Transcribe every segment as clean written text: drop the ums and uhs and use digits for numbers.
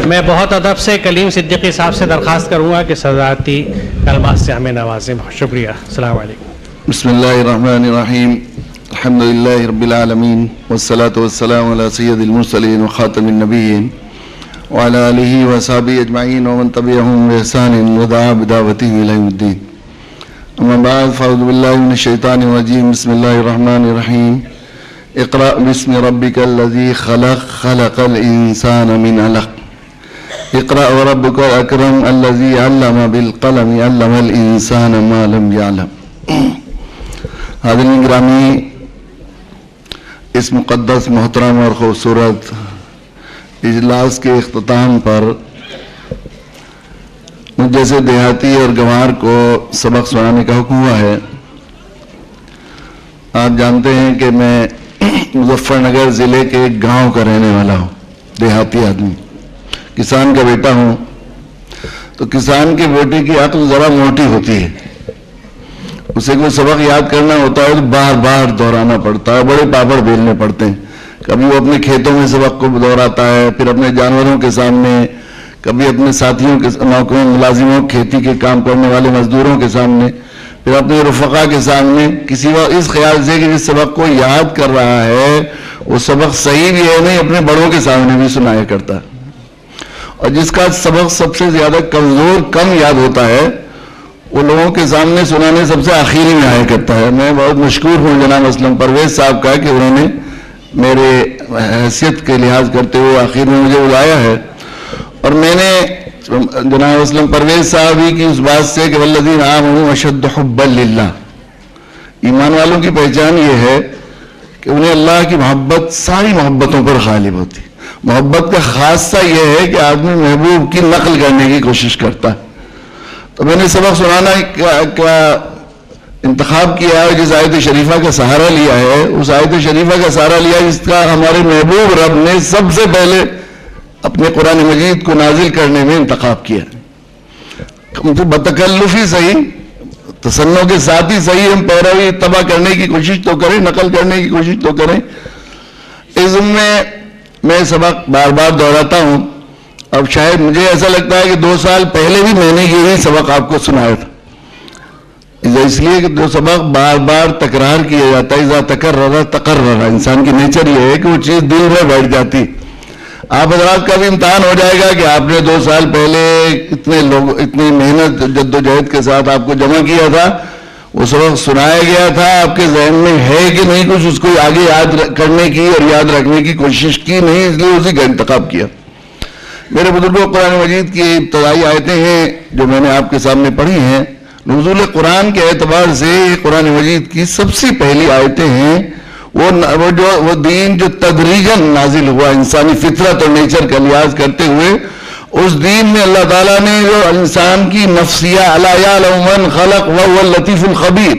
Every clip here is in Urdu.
میں بہت ادب سے کلیم صدیقی صاحب سے درخواست کروں گا کہ صدارتی کلمات سے ہمیں نوازیں. شکریہ. السلام علیکم. بسم اللہ الرحمن الرحیم. الحمد للہ رب العالمین والصلاة والسلام علی سید المرسلین وخاتم النبیین وعلی آلہ وصحبہ اجمعین ومن تبعہم بإحسان ودعا بدعوتہ الی یوم الدین. اما بعد فاعوذ باللہ من الشیطان الرجیم. بسم اللہ الرحمن الرحیم. اقرأ باسم ربک الذی خلق خلق الانسان من علق. اقرأ وربک الاکرم الذی علم بالقلم علم الانسان ما لم یعلم. حاضرین گرامی، اس مقدس محترم اور خوبصورت اجلاس کے اختتام پر مجھ جیسے دیہاتی اور گنوار کو سبق سنانے کا حکم ہوا ہے. آپ جانتے ہیں کہ میں مظفر نگر ضلع کے ایک گاؤں کا رہنے والا ہوں، دیہاتی آدمی، کسان کا بیٹا ہوں. تو کسان کے بیٹے کی عقل ذرا موٹی ہوتی ہے، اسے کوئی سبق یاد کرنا ہوتا ہے تو بار بار دہرانا پڑتا ہے، بڑے پاپڑ بیلنے پڑتے ہیں. کبھی وہ اپنے کھیتوں میں سبق کو دہراتا ہے، پھر اپنے جانوروں کے سامنے، کبھی اپنے ساتھیوں کے نوکروں ملازموں کھیتی کے کام کرنے والے مزدوروں کے سامنے، پھر اپنے رفقا کے سامنے. کسی وقت اس خیال سے کہ جس سبق کو یاد کر رہا ہے وہ سبق صحیح بھی ہے نہیں، اپنے بڑوں کے سامنے بھی سنایا کرتا ہے. اور جس کا سبق سب سے زیادہ کمزور کم یاد ہوتا ہے وہ لوگوں کے سامنے سنانے سب سے آخری میں آیا کرتا ہے. میں بہت مشکور ہوں جناب اسلم پرویز صاحب کا کہ انہوں نے میرے حیثیت کے لحاظ کرتے ہوئے آخر میں مجھے بلایا ہے. اور میں نے جناب اسلم پرویز صاحب ہی کی اس بات سے کہ والذین آمنوا اشد حبا للہ، ایمان والوں کی پہچان یہ ہے کہ انہیں اللہ کی محبت ساری محبتوں پر غالب ہوتی. محبت کا خاصہ یہ ہے کہ آدمی محبوب کی نقل کرنے کی کوشش کرتا ہے. تو میں نے سبق سنانا کا انتخاب کیا ہے جس آیت شریفہ کا سہارا لیا ہے، اس آیت شریفہ کا سہارا لیا جس کا ہمارے محبوب رب نے سب سے پہلے اپنے قرآن مجید کو نازل کرنے میں انتخاب کیا. بتکلفی صحیح، تسنع کے ساتھ ہی صحیح ہم پیروی اتباع کرنے کی کوشش تو کریں، نقل کرنے کی کوشش تو کریں. اس ضمن میں سبق بار بار دہراتا ہوں. اب شاید مجھے ایسا لگتا ہے کہ 2 سال پہلے بھی میں نے یہی سبق آپ کو سنایا تھا، اس لیے کہ جو سبق بار بار تکرار کیا جاتا ہے، اذا تکرر تقرر، انسان کی نیچر یہ ہے کہ وہ چیز دل میں بیٹھ جاتی. آپ حضرات کا بھی امتحان ہو جائے گا کہ آپ نے 2 سال پہلے اتنی محنت جد و جہد کے ساتھ آپ کو جمع کیا تھا، وہ سبق سنایا گیا تھا، آپ کے ذہن میں ہے کہ نہیں کچھ، اس کو آگے یاد کرنے کی اور یاد رکھنے کی کوشش کی نہیں، اس لیے اسی کا انتخاب کیا. میرے بزرگوں، قرآن مجید کی ابتدائی آیتیں ہیں جو میں نے آپ کے سامنے پڑھی ہیں. نزول قرآن کے اعتبار سے قرآن مجید کی سب سے پہلی آیتیں ہیں. وہ دین جو تدریجاً نازل ہوا انسانی فطرت اور نیچر کا لحاظ کرتے ہوئے، اس دین میں اللہ تعالیٰ نے جو انسان کی نفسیہ الا یعلم من خلق وهو اللطیف الخبیر،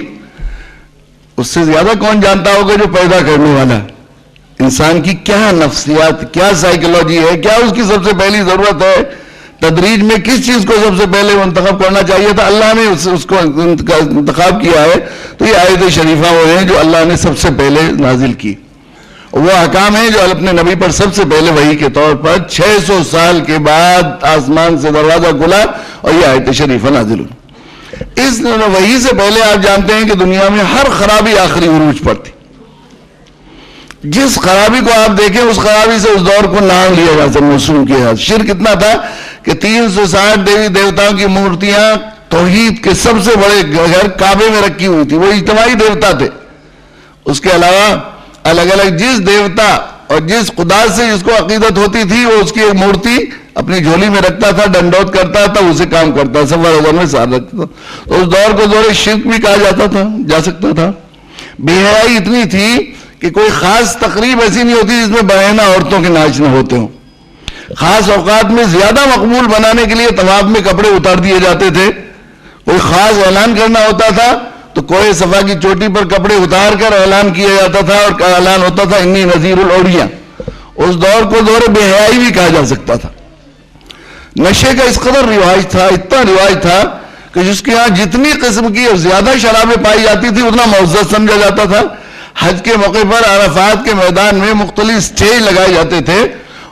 اس سے زیادہ کون جانتا ہوگا جو پیدا کرنے والا ہے. انسان کی کیا نفسیات، کیا سائیکلوجی ہے، کیا اس کی سب سے پہلی ضرورت ہے، تدریج میں کس چیز کو سب سے پہلے منتخب کرنا چاہیے تھا، اللہ نے اس کو انتخاب کیا ہے. تو یہ آیت شریفہ وہ ہیں جو اللہ نے سب سے پہلے نازل کی، وہ احکام ہیں جو اپنے نبی پر سب سے پہلے وحی کے طور پر 600 سال کے بعد آسمان سے دروازہ کھلا اور یہ آیت شریفہ نازل ہوئی. اس وحی سے پہلے آپ جانتے ہیں کہ دنیا میں ہر خرابی آخری عروج پر تھی. جس خرابی کو آپ دیکھیں اس خرابی سے اس دور کو نام لیا جا سکتا، موسوم کیا. شرک اتنا تھا کہ 360 دیوی دیوتاؤں کی مورتیاں توحید کے سب سے بڑے گھر کعبے میں رکھی ہوئی تھی، وہ اجتماعی دیوتا تھے. اس کے علاوہ الگ الگ جس دیوتا اور جس خدا سے جس کو عقیدت ہوتی تھی وہ اس کی ایک مورتی اپنی جھولی میں رکھتا تھا، ڈنڈوت کرتا تھا، اسے کام کرتا، سفر ازر میں ساتھ رکھتا تھا. تو اس دور کو دور شرک بھی کہا جا سکتا تھا. بے حیائی اتنی تھی کہ کوئی خاص تقریب ایسی نہیں ہوتی جس میں بیانہ عورتوں کے ناچ نہ ہوتے ہوں. خاص اوقات میں زیادہ مقبول بنانے کے لیے طواف میں کپڑے اتار دیے جاتے تھے. کوئی خاص اعلان کرنا ہوتا تھا تو کوئی صفا کی چوٹی پر کپڑے اتار کر اعلان کیا جاتا تھا اور اعلان ہوتا تھا انی نذیر الاولیاء. اس دور کو دور بے حیائی بھی کہا جا سکتا تھا. نشے کا اس قدر رواج تھا، اتنا رواج تھا کہ جس کے ہاں جتنی قسم کی اور زیادہ شرابیں پائی جاتی تھی اتنا معزز سمجھا جاتا تھا. حج کے موقع پر عرفات کے میدان میں مختلف سٹیج لگائے جاتے تھے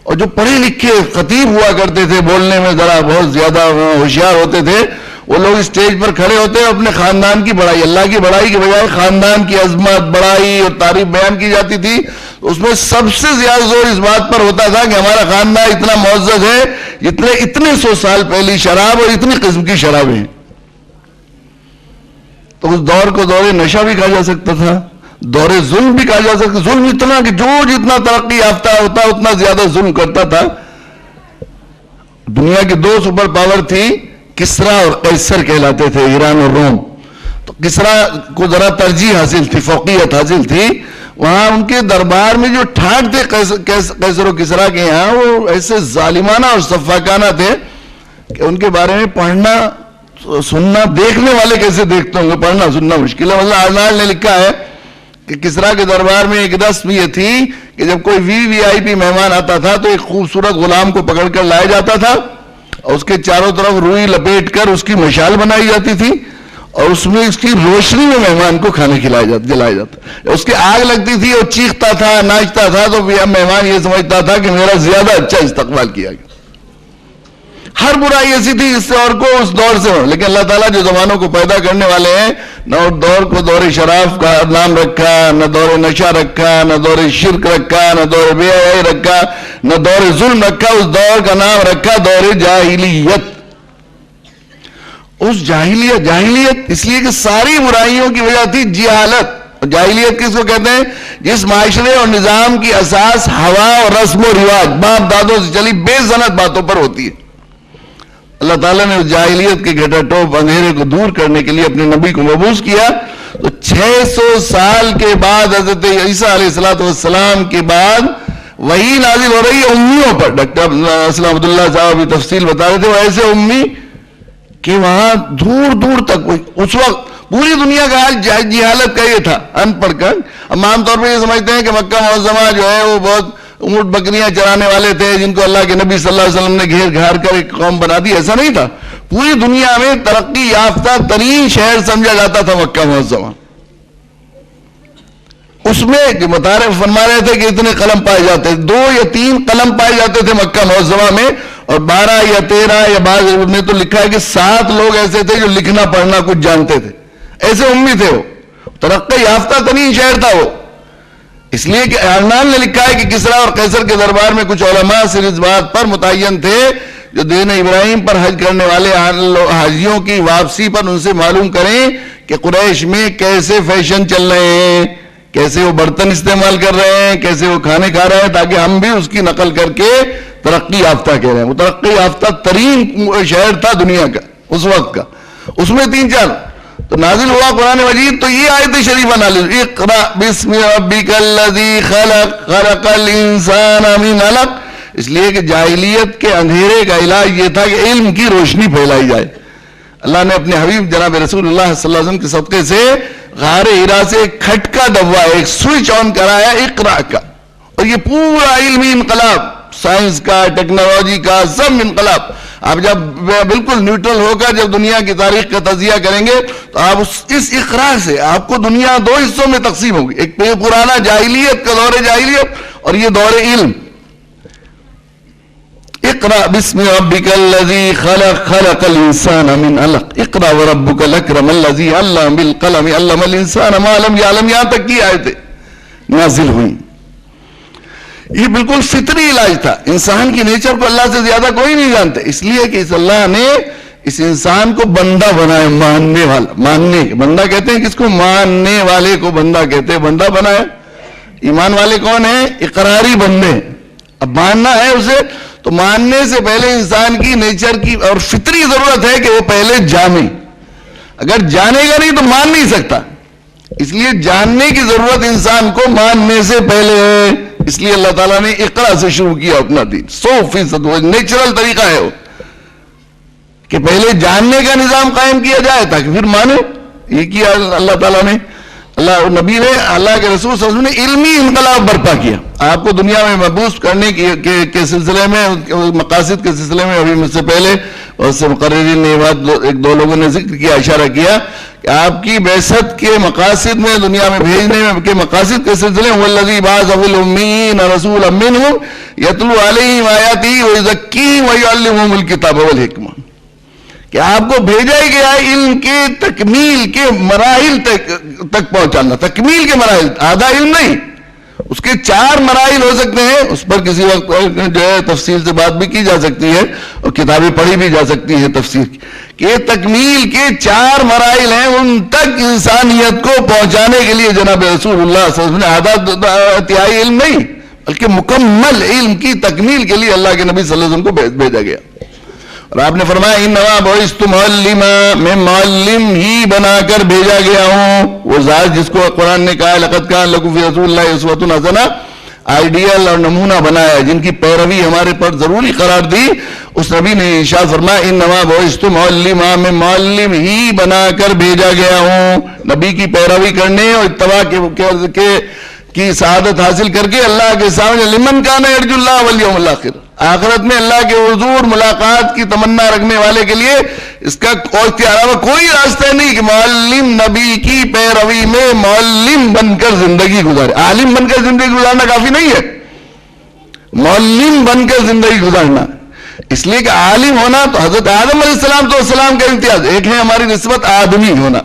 اور جو پڑھے لکھے خطیب ہوا کرتے تھے, بولنے میں ذرا بہت زیادہ ہوشیار ہوتے تھے, وہ لوگ اسٹیج پر کھڑے ہوتے اپنے خاندان کی بڑائی, اللہ کی بڑائی کے بجائے خاندان کی عظمت, بڑائی اور تعریف بیان کی جاتی تھی. اس میں سب سے زیادہ زور اس بات پر ہوتا تھا کہ ہمارا خاندان اتنا معزز ہے جتنے اتنے 100 سال پہلی شراب اور اتنی قسم کی شرابیں ہیں. تو اس دور کو دور نشہ بھی کہا جا سکتا تھا, دور ظلم بھی کہا جا سکتا. ظلم اتنا کہ جو جتنا ترقی یافتہ ہوتا اتنا زیادہ ظلم کرتا تھا. دنیا کی 2 سپر پاور تھی, کسرا اور قیصر کہلاتے تھے, ایران اور روم. تو کسرا کو ذرا ترجیح حاصل تھی, فوقیت حاصل تھی. وہاں ان کے دربار میں جو ٹھاٹ تھے قیصر و کسرا کے یہاں, وہ ایسے ظالمانہ اور سفاکانہ تھے کہ ان کے بارے میں پڑھنا سننا, دیکھنے والے کیسے دیکھتے ہوں گے, پڑھنا سننا مشکل ہے. مثلا آرنالڈ نے لکھا ہے کہ کسرا کے دربار میں ایک رسم یہ تھی کہ جب کوئی وی آئی پی مہمان آتا تھا تو ایک خوبصورت غلام کو پکڑ کر لایا جاتا تھا اور اس کے چاروں طرف روئی لپیٹ کر اس کی مشال بنائی جاتی تھی اور اس میں اس کی روشنی میں مہمان کو کھانے جلایا جاتا. اس کی آگ لگتی تھی اور چیختا تھا, ناچتا تھا, تو مہمان یہ سمجھتا تھا کہ میرا زیادہ اچھا استقبال کیا گیا. ہر برائی ایسی تھی اس دور کو, اس دور سے. لیکن اللہ تعالیٰ جو زمانوں کو پیدا کرنے والے ہیں, نہ اس دور کو دور شراب کا نام رکھا, نہ دور نشہ رکھا, نہ دور شرک رکھا, نہ دور بے حیائی رکھا, نہ دور ظلم رکھا. اس دور کا نام رکھا دور جاہلیت. اس جاہلیت اس لیے کہ ساری برائیوں کی وجہ تھی جہالت. جاہلیت کس کو کہتے ہیں؟ جس معاشرے اور نظام کی اساس ہوا اور رسم و رواج, باپ دادوں سے چلی بے صنعت باتوں پر ہوتی ہے. اللہ تعالیٰ نے اس جاہلیت کے گھٹا ٹوپ اندھیرے کو دور کرنے کے لیے اپنے نبی کو مبعوث کیا. تو 600 سال کے بعد حضرت عیسیٰ علیہ السلام کے بعد وہی نازل ہو رہی ہے امیوں پر. ڈاکٹر اسلام عبداللہ صاحب بھی تفصیل بتا رہے تھے, وہ ایسے امی کہ وہاں دور دور تک اس وقت پوری دنیا کا حال جہالت کا یہ تھا, ان پڑھ کر. ہم عام طور پہ یہ سمجھتے ہیں کہ مکہ معظمہ جو ہے وہ بہت اونٹ بکریاں چرانے والے تھے جن کو اللہ کے نبی صلی اللہ علیہ وسلم نے گھیر گھار کر ایک قوم بنا دی. ایسا نہیں تھا. پوری دنیا میں ترقی یافتہ ترین شہر سمجھا جاتا تھا مکہ معظمہ. اس میں جو متعارف فرما رہے تھے کہ اتنے قلم پائے جاتے تھے, 2 یا 3 قلم پائے جاتے تھے مکہ معظمہ میں, اور 12 یا 13 یا بعض نے تو لکھا ہے کہ 7 لوگ ایسے تھے جو لکھنا پڑھنا کچھ جانتے تھے. ایسے امی تھے وہ. ترقی یافتہ ترین شہر تھا وہ. اس لیے کہ آرنالڈ نے لکھا ہے کہ کسرا اور قیصر کے دربار میں کچھ علماء صرف اس بات پر متعین تھے جو دین ابراہیم پر حج کرنے والے حاجیوں کی واپسی پر ان سے معلوم کریں کہ قریش میں کیسے فیشن چل رہے ہیں, کیسے وہ برتن استعمال کر رہے ہیں, کیسے وہ کھانے کھا رہے ہیں, تاکہ ہم بھی اس کی نقل کر کے ترقی یافتہ کہہ رہے ہیں. وہ ترقی یافتہ ترین شہر تھا دنیا کا اس وقت کا. اس میں 3-4 تو نازل ہوا قرآن مجید. تو یہ آیت شریفہ نازل, اقرأ بسم ربک الذی خلق خلق الانسان من علق. اس لیے کہ جاہلیت کے اندھیرے کا علاج یہ تھا کہ علم کی روشنی پھیلائی جائے. اللہ نے اپنے حبیب جناب رسول اللہ صلی اللہ علیہ وسلم کے صدقے سے غار ہرا سے ایک کھٹکا دبا, ایک سوئچ آن کرایا اقرا کا, اور یہ پورا علمی انقلاب, سائنس کا, ٹیکنالوجی کا, سب انقلاب. آپ جب بالکل نیوٹرل ہو کر جب دنیا کی تاریخ کا تجزیہ کریں گے تو آپ اس اقرا سے آپ کو دنیا 2 حصوں میں تقسیم ہوگی. ایک پرانا جاہلیت کا دور جاہلیت اور یہ دور علم. اقرأ بسم ربک الذی خلق خلق الانسان من علق اقرأ وربک الاکرم الذی علم بالقلم علم الانسان ما لم یعلم. یہاں تک کی آیتیں نازل ہوئی. یہ بالکل فطری علاج تھا. انسان کی نیچر کو اللہ سے زیادہ کوئی نہیں جانتے, اس لیے کہ اس اللہ نے اس انسان کو بندہ بنایا, ماننے والا. ماننے بندہ کہتے ہیں کس کو؟ ماننے والے کو بندہ کہتے ہیں. بندہ بنایا. ایمان والے کون ہیں؟ اقراری بندے. اب ماننا ہے اسے, تو ماننے سے پہلے انسان کی نیچر کی اور فطری ضرورت ہے کہ وہ پہلے جانے. اگر جانے گا نہیں تو مان نہیں سکتا. اس لیے جاننے کی ضرورت انسان کو ماننے سے پہلے ہے. اس لیے اللہ تعالیٰ نے اقرا سے شروع کیا اپنا دین. 100% وہ نیچرل طریقہ ہے وہ کہ پہلے جاننے کا نظام قائم کیا جائے تاکہ پھر مانے. یہ کیا اللہ تعالیٰ نے. اللہ نبی نے, اللہ کے رسول صلی اللہ علیہ وسلم نے علمی انقلاب برپا کیا. آپ کو دنیا میں مبعوث کرنے کے سلسلے میں, مقاصد کے سلسلے میں ابھی مجھ سے پہلے بہت سے مقررین نے بات 1-2 لوگوں نے ذکر کیا, اشارہ کیا کہ آپ کی بعثت کے مقاصد میں، دنیا میں بھیجنے میں کے مقاصد کے سلسلے میں والذی بعث فی الامین رسولا منہم یتلو علیہم آیاتہ ویزکیہم ویعلمہم الکتاب والحکمہ، کہ آپ کو بھیجا ہی گیا علم کے تکمیل کے مراحل تک پہنچانا، تکمیل کے مراحل، آدھا علم نہیں، اس کے 4 مراحل ہو سکتے ہیں، اس پر کسی وقت جو ہے تفصیل سے بات بھی کی جا سکتی ہے اور کتابیں پڑھی بھی جا سکتی ہیں تفسیر کی، کہ تکمیل کے 4 مراحل ہیں، ان تک انسانیت کو پہنچانے کے لیے جناب رسول اللہ صلی اللہ علیہ وسلم نے آدھا تہائی علم نہیں بلکہ مکمل علم کی تکمیل کے لیے اللہ کے نبی صلی اللہ علیہ وسلم کو بھیجا گیا۔ اور آپ نے فرمایا انما بعثت معلما، میں معلم ہی بنا کر بھیجا گیا ہوں، وہ ذات جس کو قرآن نے کہا لقد کان لکم فی رسول اللہ اسوۃ حسنہ، آئیڈیل اور نمونہ بنایا، جن کی پیروی ہمارے پر ضروری قرار دی، اس نبی نے ارشاد فرمایا انما بعثت معلما، میں معلم ہی بنا کر بھیجا گیا ہوں، نبی کی پیروی کرنے اور اتباع کی سعادت حاصل کر کے اللہ کے سامنے لمن کان یرجو اللہ والیوم الآخر، آخرت میں اللہ کے حضور ملاقات کی تمنا رکھنے والے کے لیے اس کا اور کے علاوہ کوئی راستہ نہیں کہ معلم نبی کی پیروی میں معلم بن کر زندگی گزارے۔ عالم بن کر زندگی گزارنا کافی نہیں ہے، معلم بن کر زندگی گزارنا، اس لیے کہ عالم ہونا تو حضرت آدم علیہ السلام کا امتیاز، ایک ہے ہماری نسبت آدمی ہونا،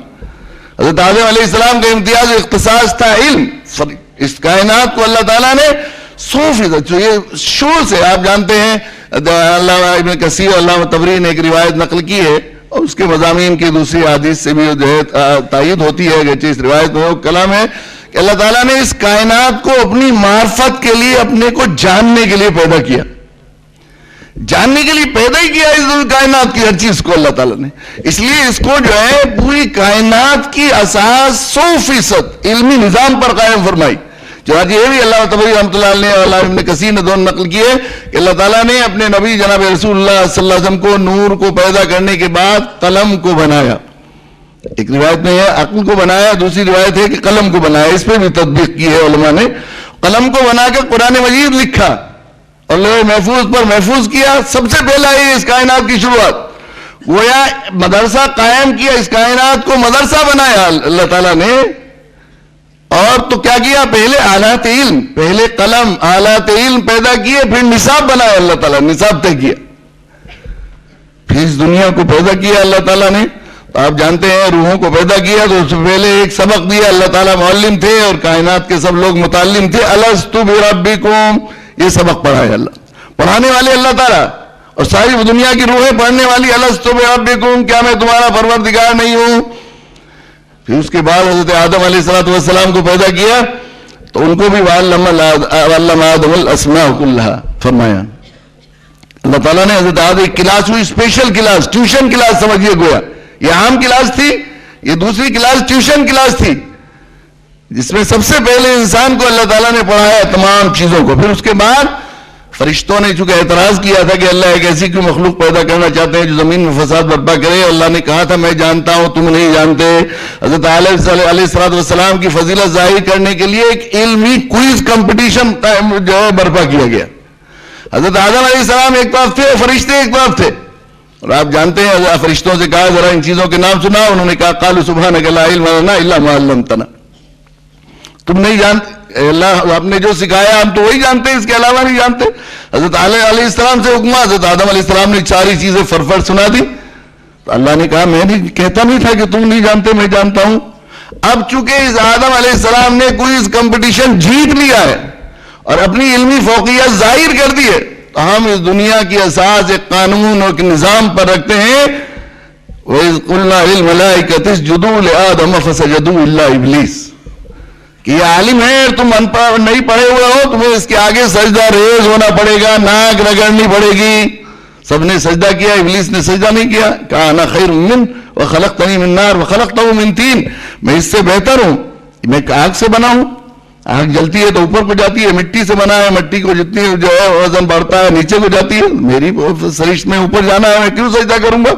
حضرت آدم علیہ السلام کا امتیاز اختصاص تھا علم، اس کائنات کو اللہ تعالیٰ نے 100% جو یہ شور سے، آپ جانتے ہیں علامہ ابن کثیر علامہ طبری نے ایک روایت نقل کی ہے اور اس کے مضامین کی دوسری حدیث سے بھی جو ہے تائید ہوتی ہے کہ اس روایت میں وہ کلام ہے کہ اللہ تعالیٰ نے اس کائنات کو اپنی معرفت کے لیے، اپنے کو جاننے کے لیے پیدا کیا، جاننے کے لیے پیدا ہی کیا اس کائنات کی ہر چیز کو اللہ تعالیٰ نے، اس لیے اس کو جو ہے پوری کائنات کی اساس 100% علمی نظام پر قائم فرمائی۔ چنانچہ یہ بھی اللہ طبری رحمۃ اللہ علیہ اور علامہ ابن کثیر نے دونوں نقل کیے کہ اللہ تعالیٰ نے اپنے نبی جناب رسول اللہ صلی اللہ علیہ وسلم کو نور کو پیدا کرنے کے بعد قلم کو بنایا، ایک روایت میں ہے عقل کو بنایا، دوسری روایت ہے کہ قلم کو بنایا، اس پہ بھی تطبیق کی ہے علماء نے، قلم کو بنا کر قرآن مجید لکھا اور لوح محفوظ پر محفوظ کیا، سب سے پہلا یہ اس کائنات کی شروعات، گویا مدرسہ قائم کیا، اس کائنات کو مدرسہ بنایا اللہ تعالیٰ نے، اور تو کیا کیا، پہلے آلات علم، پہلے قلم آلات علم پیدا کیے، پھر نصاب بنایا اللہ تعالیٰ، نصاب طے کیا، پھر اس دنیا کو پیدا کیا اللہ تعالیٰ نے، تو آپ جانتے ہیں روحوں کو پیدا کیا تو اس سے پہلے ایک سبق دیا، اللہ تعالیٰ معلم تھے اور کائنات کے سب لوگ متعلم تھے، الستو بربکم، یہ سبق پڑھایا اللہ، پڑھانے والے اللہ تعالیٰ، اور ساری دنیا کی روحیں پڑھنے والی الستو بربکم، کیا میں تمہارا پروردگار نہیں ہوں؟ پھر اس کے بعد حضرت آدم علیہ السلام کو پیدا کیا تو ان کو بھی وَعَلَّمَ آدَمَ الْأَسْمَاءَ كُلَّهَا فرمایا، اللہ تعالیٰ نے حضرت آدم ایک کلاس ہوئی، اسپیشل کلاس، ٹیوشن کلاس سمجھیے، گویا یہ عام کلاس تھی، یہ دوسری کلاس ٹیوشن کلاس تھی، جس میں سب سے پہلے انسان کو اللہ تعالیٰ نے پڑھایا تمام چیزوں کو، پھر اس کے بعد فرشتوں نے چونکہ اعتراض کیا تھا کہ اللہ ایک ایسی کوئی مخلوق پیدا کرنا چاہتے ہیں جو زمین میں فساد برپا کرے، اللہ نے کہا تھا میں جانتا ہوں تم نہیں جانتے، حضرت علیہ السلام کی فضیلت ظاہر کرنے کے لیے ایک علمی کوئز کمپٹیشن جو ہے برپا کیا گیا، حضرت آدم علیہ السلام ایک طرف تھے، فرشتے ایک طرف تھے، اور آپ جانتے ہیں فرشتوں سے کہا ذرا ان چیزوں کے نام سنا، انہوں نے کہا قالوا سبحانک لا علم لنا الا ما علمتنا، تم نہیں جانتے، اللہ آپ نے جو سکھایا ہم تو وہی جانتے ہیں، اس کے علاوہ نہیں جانتے۔ حضرت علیہ السلام سے حکم، حضرت آدم علیہ السلام نے ساری چیزیں فر سنا دی، تو اللہ نے کہا میں نہیں کہتا نہیں تھا کہ تم نہیں جانتے، میں جانتا ہوں۔ اب چونکہ اس آدم علیہ السلام نے کوئی اس کمپٹیشن جیت لیا ہے اور اپنی علمی فوقیت ظاہر کر دی ہے، تو ہم اس دنیا کی اساس ایک قانون اور نظام پر رکھتے ہیں، وَإِذْ قُلْنَا لِلْمَلَائِكَةِ اسْجُدُوا لِآدَمَ فَسَجَدُوا إِلَّا إِبْلِيسَ، کہ یہ عالم ہے، تم ان پڑھ نہیں پڑھے ہوئے ہو، تمہیں اس کے آگے سجدہ ریز ہونا پڑے گا، ناک رگڑنی پڑے گی، سب نے سجدہ کیا، ابلیس نے سجدہ نہیں کیا، کہا انا خیر من وخلقتنی من نار وخلقتہ من طین، میں اس سے بہتر ہوں، میں آگ سے بنا ہوں، آگ جلتی ہے تو اوپر کو جاتی ہے، مٹی سے بنا ہے، مٹی کو جتنی جو ہے وزن بڑھتا ہے نیچے کو جاتی ہے، میری سرشت میں اوپر جانا ہے، میں کیوں سجدہ کروں گا؟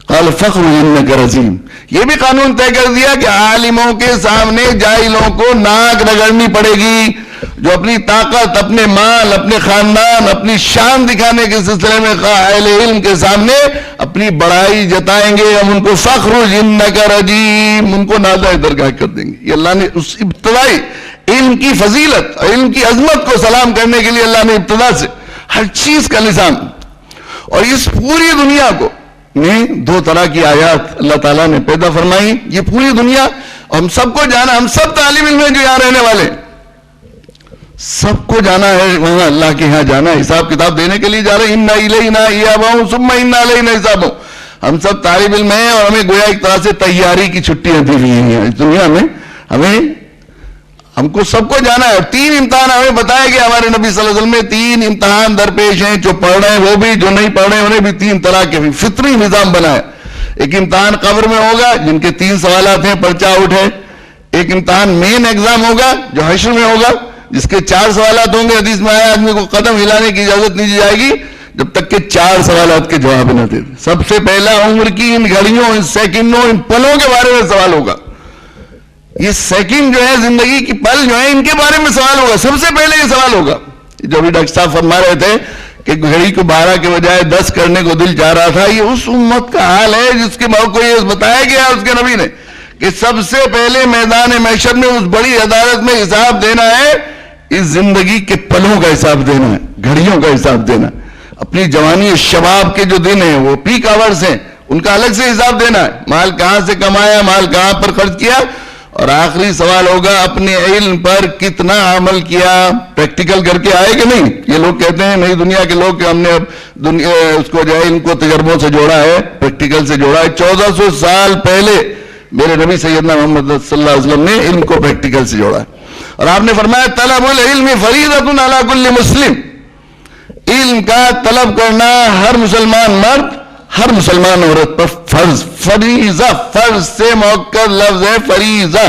قال فخر انک رجیم. یہ بھی قانون طے کر دیا کہ عالموں کے سامنے جاہلوں کو ناک رگڑنی پڑے گی. جو اپنی طاقت، اپنے مال، اپنے خاندان، اپنی شان دکھانے کے سلسلے میں اہل علم کے سامنے اپنی بڑائی جتائیں گے، ہم ان کو فخر انک رجیم، ان کو نازا درگاہ کر دیں گے. یہ اللہ نے اس ابتدائی علم کی فضیلت، علم کی عظمت کو سلام کرنے کے لیے اللہ نے ابتدا سے ہر چیز کا نظام. اور اس پوری دنیا کو میں 2 طرح کی آیات اللہ تعالیٰ نے پیدا فرمائی. یہ پوری دنیا ہم سب کو جانا، ہم سب طالب علم ہیں جو یہاں رہنے والے، سب کو جانا ہے وہاں اللہ کے ہاں جانا ہے، حساب کتاب دینے کے لیے جا رہے ہیں. انا الینا ایابہم ثم انا علینا حسابہم. ہم سب طالب علم ہیں اور ہمیں گویا ایک طرح سے تیاری کی چھٹیاں دی ہوئی ہیں اس دنیا میں. ہم کو سب کو جانا ہے. اور 3 امتحان ہمیں بتایا گیا ہمارے نبی صلی اللہ علیہ وسلم میں. 3 امتحان درپیش ہیں، جو پڑھ رہے ہیں وہ بھی، جو نہیں پڑھ رہے ہیں انہیں بھی 3 طرح کے فطری نظام بنا ہے. ایک امتحان قبر میں ہوگا جن کے 3 سوالات ہیں، پرچہ آؤٹ ہے. ایک امتحان مین ایگزام ہوگا جو حشر میں ہوگا جس کے 4 سوالات ہوں گے. حدیث میں آیا آدمی کو قدم ہلانے کی اجازت نہیں دی جائے گی جب تک کہ 4 سوالات کے جواب نہ دے. سب سے پہلا عمر کی ان گھڑیوں، ان سیکنڈوں، ان پلوں کے بارے میں سوال ہوگا. یہ سیکنڈ جو ہے، زندگی کی پل جو ہے، ان کے بارے میں سوال ہوگا. سب سے پہلے یہ سوال ہوگا. جو بھی ڈاکٹر صاحب فرما رہے تھے کہ گھڑی کو 12 کے بجائے 10 کرنے کو دل چاہ رہا تھا، یہ اس امت کا حال ہے جس کے موقع کو یہ بتایا گیا اس کے نبی نے کہ سب سے پہلے میدان محشر میں اس بڑی عدالت میں حساب دینا ہے. اس زندگی کے پلوں کا حساب دینا ہے، گھڑیوں کا حساب دینا ہے. اپنی جوانی شباب کے جو دن ہیں وہ پیک آورز ہیں، ان کا الگ سے حساب دینا ہے. مال کہاں سے کمایا، مال کہاں پر خرچ کیا. اور آخری سوال ہوگا اپنے علم پر کتنا عمل کیا. پریکٹیکل کر کے آئے کہ نہیں. یہ لوگ کہتے ہیں نئی دنیا کے لوگ کہ ہم نے اب اس کو جو ہے ان کو تجربوں سے جوڑا ہے، پریکٹیکل سے جوڑا ہے. 1400 سال پہلے میرے نبی سیدنا محمد صلی اللہ علیہ وسلم نے علم کو پریکٹیکل سے جوڑا ہے. اور آپ نے فرمایا طلب العلم فریضۃ علی کل مسلم. علم کا طلب کرنا ہر مسلمان مرد، ہر مسلمان عورت پر فرض. فریضہ، فرض سے موقع لفظ ہے فریضہ.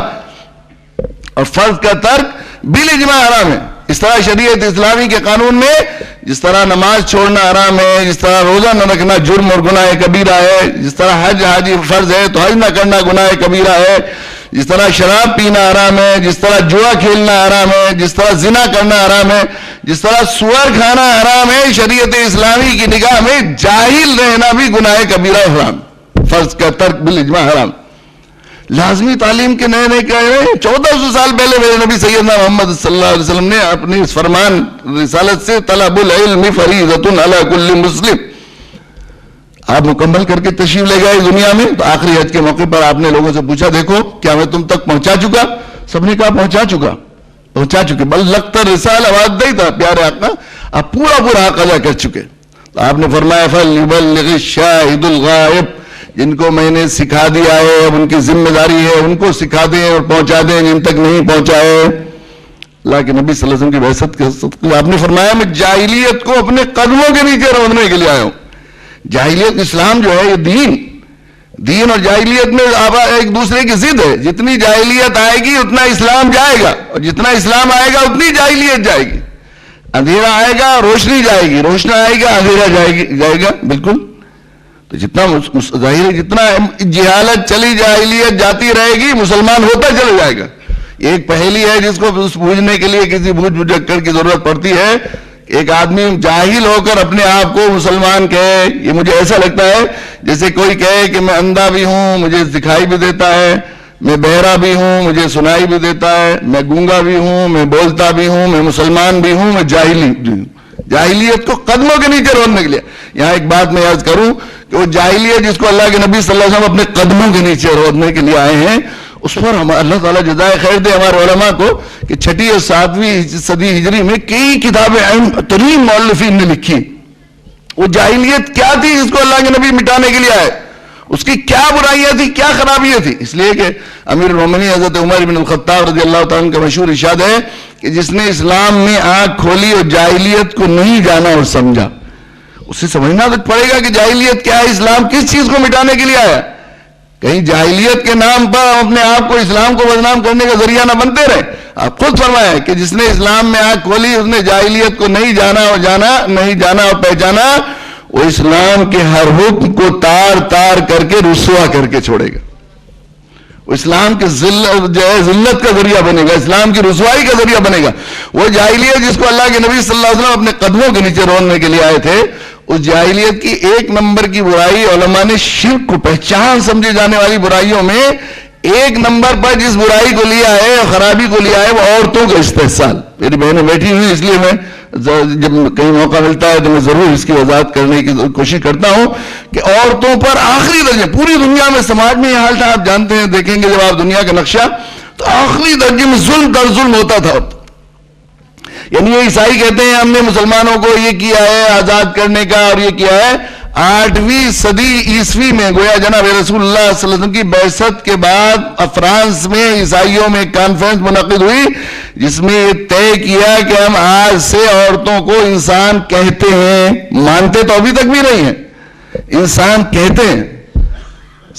اور فرض کا ترک بالاجماع حرام ہے. اس طرح شریعت اسلامی کے قانون میں جس طرح نماز چھوڑنا حرام ہے، جس طرح روزہ نہ رکھنا جرم اور گناہ کبیرہ ہے، جس طرح حج فرض ہے تو حج نہ کرنا گناہ کبیرہ ہے، جس طرح شراب پینا حرام ہے، جس طرح جوا کھیلنا حرام ہے، جس طرح زنا کرنا حرام ہے، جس طرح سور کھانا حرام ہے، شریعت اسلامی کی نگاہ میں جاہل رہنا بھی گناہ کبیرہ حرام. فرض کا ترک بالاجماع حرام. لازمی تعلیم کے نئے نئے کہہ رہے ہیں. 1400 سال پہلے میرے نبی سیدنا محمد صلی اللہ علیہ وسلم نے اپنی اس فرمان رسالت سے طلب العلم فریضۃ علی کل مسلم آپ مکمل کر کے تشریف لے گئے دنیا میں. تو آخری حج کے موقع پر آپ نے لوگوں سے پوچھا دیکھو کیا میں تم تک پہنچا چکا. سب نے کہا پہنچا چکے. بل لگتا رسالہ آواز نہیں تھا پیارے آقا، آپ پورا حق ادا کر چکے. تو آپ نے فرمایا فلیبلغ الشاہد الغائب. جن کو میں نے سکھا دیا ہے اب ان کی ذمہ داری ہے ان کو سکھا دیں اور پہنچا دیں جن تک نہیں پہنچا ہے. اللہ کے نبی صلی اللہ علیہ وسلم کی بعثت کے آپ نے فرمایا میں جاہلیت کو اپنے قدموں کے نیچے رودنے کے لیے آیا ہوں. جاہلیت اسلام جو ہے یہ دین اور جاہلیت میں ایک دوسرے کی ضد ہے. جتنی جاہلیت آئے گی اتنا اسلام جائے گا، اور جتنا اسلام آئے گا اتنی جاہلیت جائے گی. اندھیرا آئے گا روشنی جائے گی، روشنی آئے گا اندھیرا جائے گا. بالکل. تو جتنا ظاہر ہے جتنا جہالت چلی جاہلیت جاتی رہے گی مسلمان ہوتا چلا جائے گا. ایک پہلی ہے جس کو بوجھنے کے لیے کسی بوجھ بجھکڑ کی ضرورت پڑتی ہے. ایک آدمی جاہل ہو کر اپنے آپ کو مسلمان کہے. یہ مجھے ایسا لگتا ہے جیسے کوئی کہے کہ میں اندھا بھی ہوں مجھے دکھائی بھی دیتا ہے، میں بہرا بھی ہوں مجھے سنائی بھی دیتا ہے، میں گونگا بھی ہوں میں بولتا بھی ہوں میں مسلمان بھی ہوں میں جاہلی بھی ہوں. جاہلیت کو قدموں کے نیچے رودنے کے لیے. یہاں ایک بات میں عرض کروں کہ وہ جاہلیت جس کو اللہ کے نبی صلی اللہ علیہ وسلم اپنے قدموں کے نیچے رودنے کے لیے آئے ہیں اس پر اللہ تعالیٰ جزائے خیر دے ہمارے علماء کو کہ 6 اور 7ویں صدی ہجری میں کئی کتابیں اہم ترین مؤلفین نے لکھی. وہ جاہلیت کیا تھی جس کو اللہ کے نبی مٹانے کے لیے آئے، اس کی کیا برائیاں تھی کیا خرابیاں تھی. اس لیے کہ امیر المومنین حضرت عمر بن الخطاب رضی اللہ تعالیٰ عنہ کا مشہور ارشاد ہے کہ جس نے اسلام میں آنکھ کھولی اور جاہلیت کو نہیں جانا اور سمجھا اسے سمجھنا تو پڑے گا کہ جاہلیت کیا ہے، اسلام کس چیز کو مٹانے کے لیے آیا. کہیں جاہلیت کے نام پر ہم اپنے آپ کو اسلام کو بدنام کرنے کا ذریعہ نہ بنتے رہے. آپ خود فرمایا کہ جس نے اسلام میں آنکھ کھولی اس نے جاہلیت کو نہیں جانا اور پہچانا وہ اسلام کے ہر حکم کو تار تار کر کے رسوا کر کے چھوڑے گا. وہ اسلام کے ذلت کا ذریعہ بنے گا, اسلام کی رسوائی کا ذریعہ بنے گا. وہ جاہلیت جس کو اللہ کے نبی صلی اللہ علیہ وسلم اپنے قدموں کے نیچے روننے کے لیے آئے تھے, اس جاہلیت کی ایک نمبر کی برائی, علماء نے شرک کو پہچان سمجھے جانے والی برائیوں میں ایک نمبر پر جس برائی کو لیا ہے, خرابی کو لیا ہے, وہ عورتوں کا استحصال. میری بہنیں بیٹھی ہوئی, اس لیے میں جب کہیں موقع ملتا ہے تو میں ضرور اس کی وضاحت کرنے کی کوشش کرتا ہوں کہ عورتوں پر آخری درجے, پوری دنیا میں سماج میں یہ حال تھا, آپ جانتے ہیں, دیکھیں گے جب آپ دنیا کا نقشہ, تو آخری درجے میں ظلم در ظلم ہوتا تھا. یعنی یہ عیسائی کہتے ہیں ہم نے مسلمانوں کو یہ کیا ہے آزاد کرنے کا, اور یہ کیا ہے 8ویں صدی عیسوی میں, گویا جناب رسول اللہ صلی اللہ علیہ وسلم کی بعثت کے بعد فرانس میں عیسائیوں میں ایک کانفرنس منعقد ہوئی جس میں یہ طے کیا کہ ہم آج سے عورتوں کو انسان کہتے ہیں, مانتے تو ابھی تک بھی نہیں ہیں, انسان کہتے ہیں.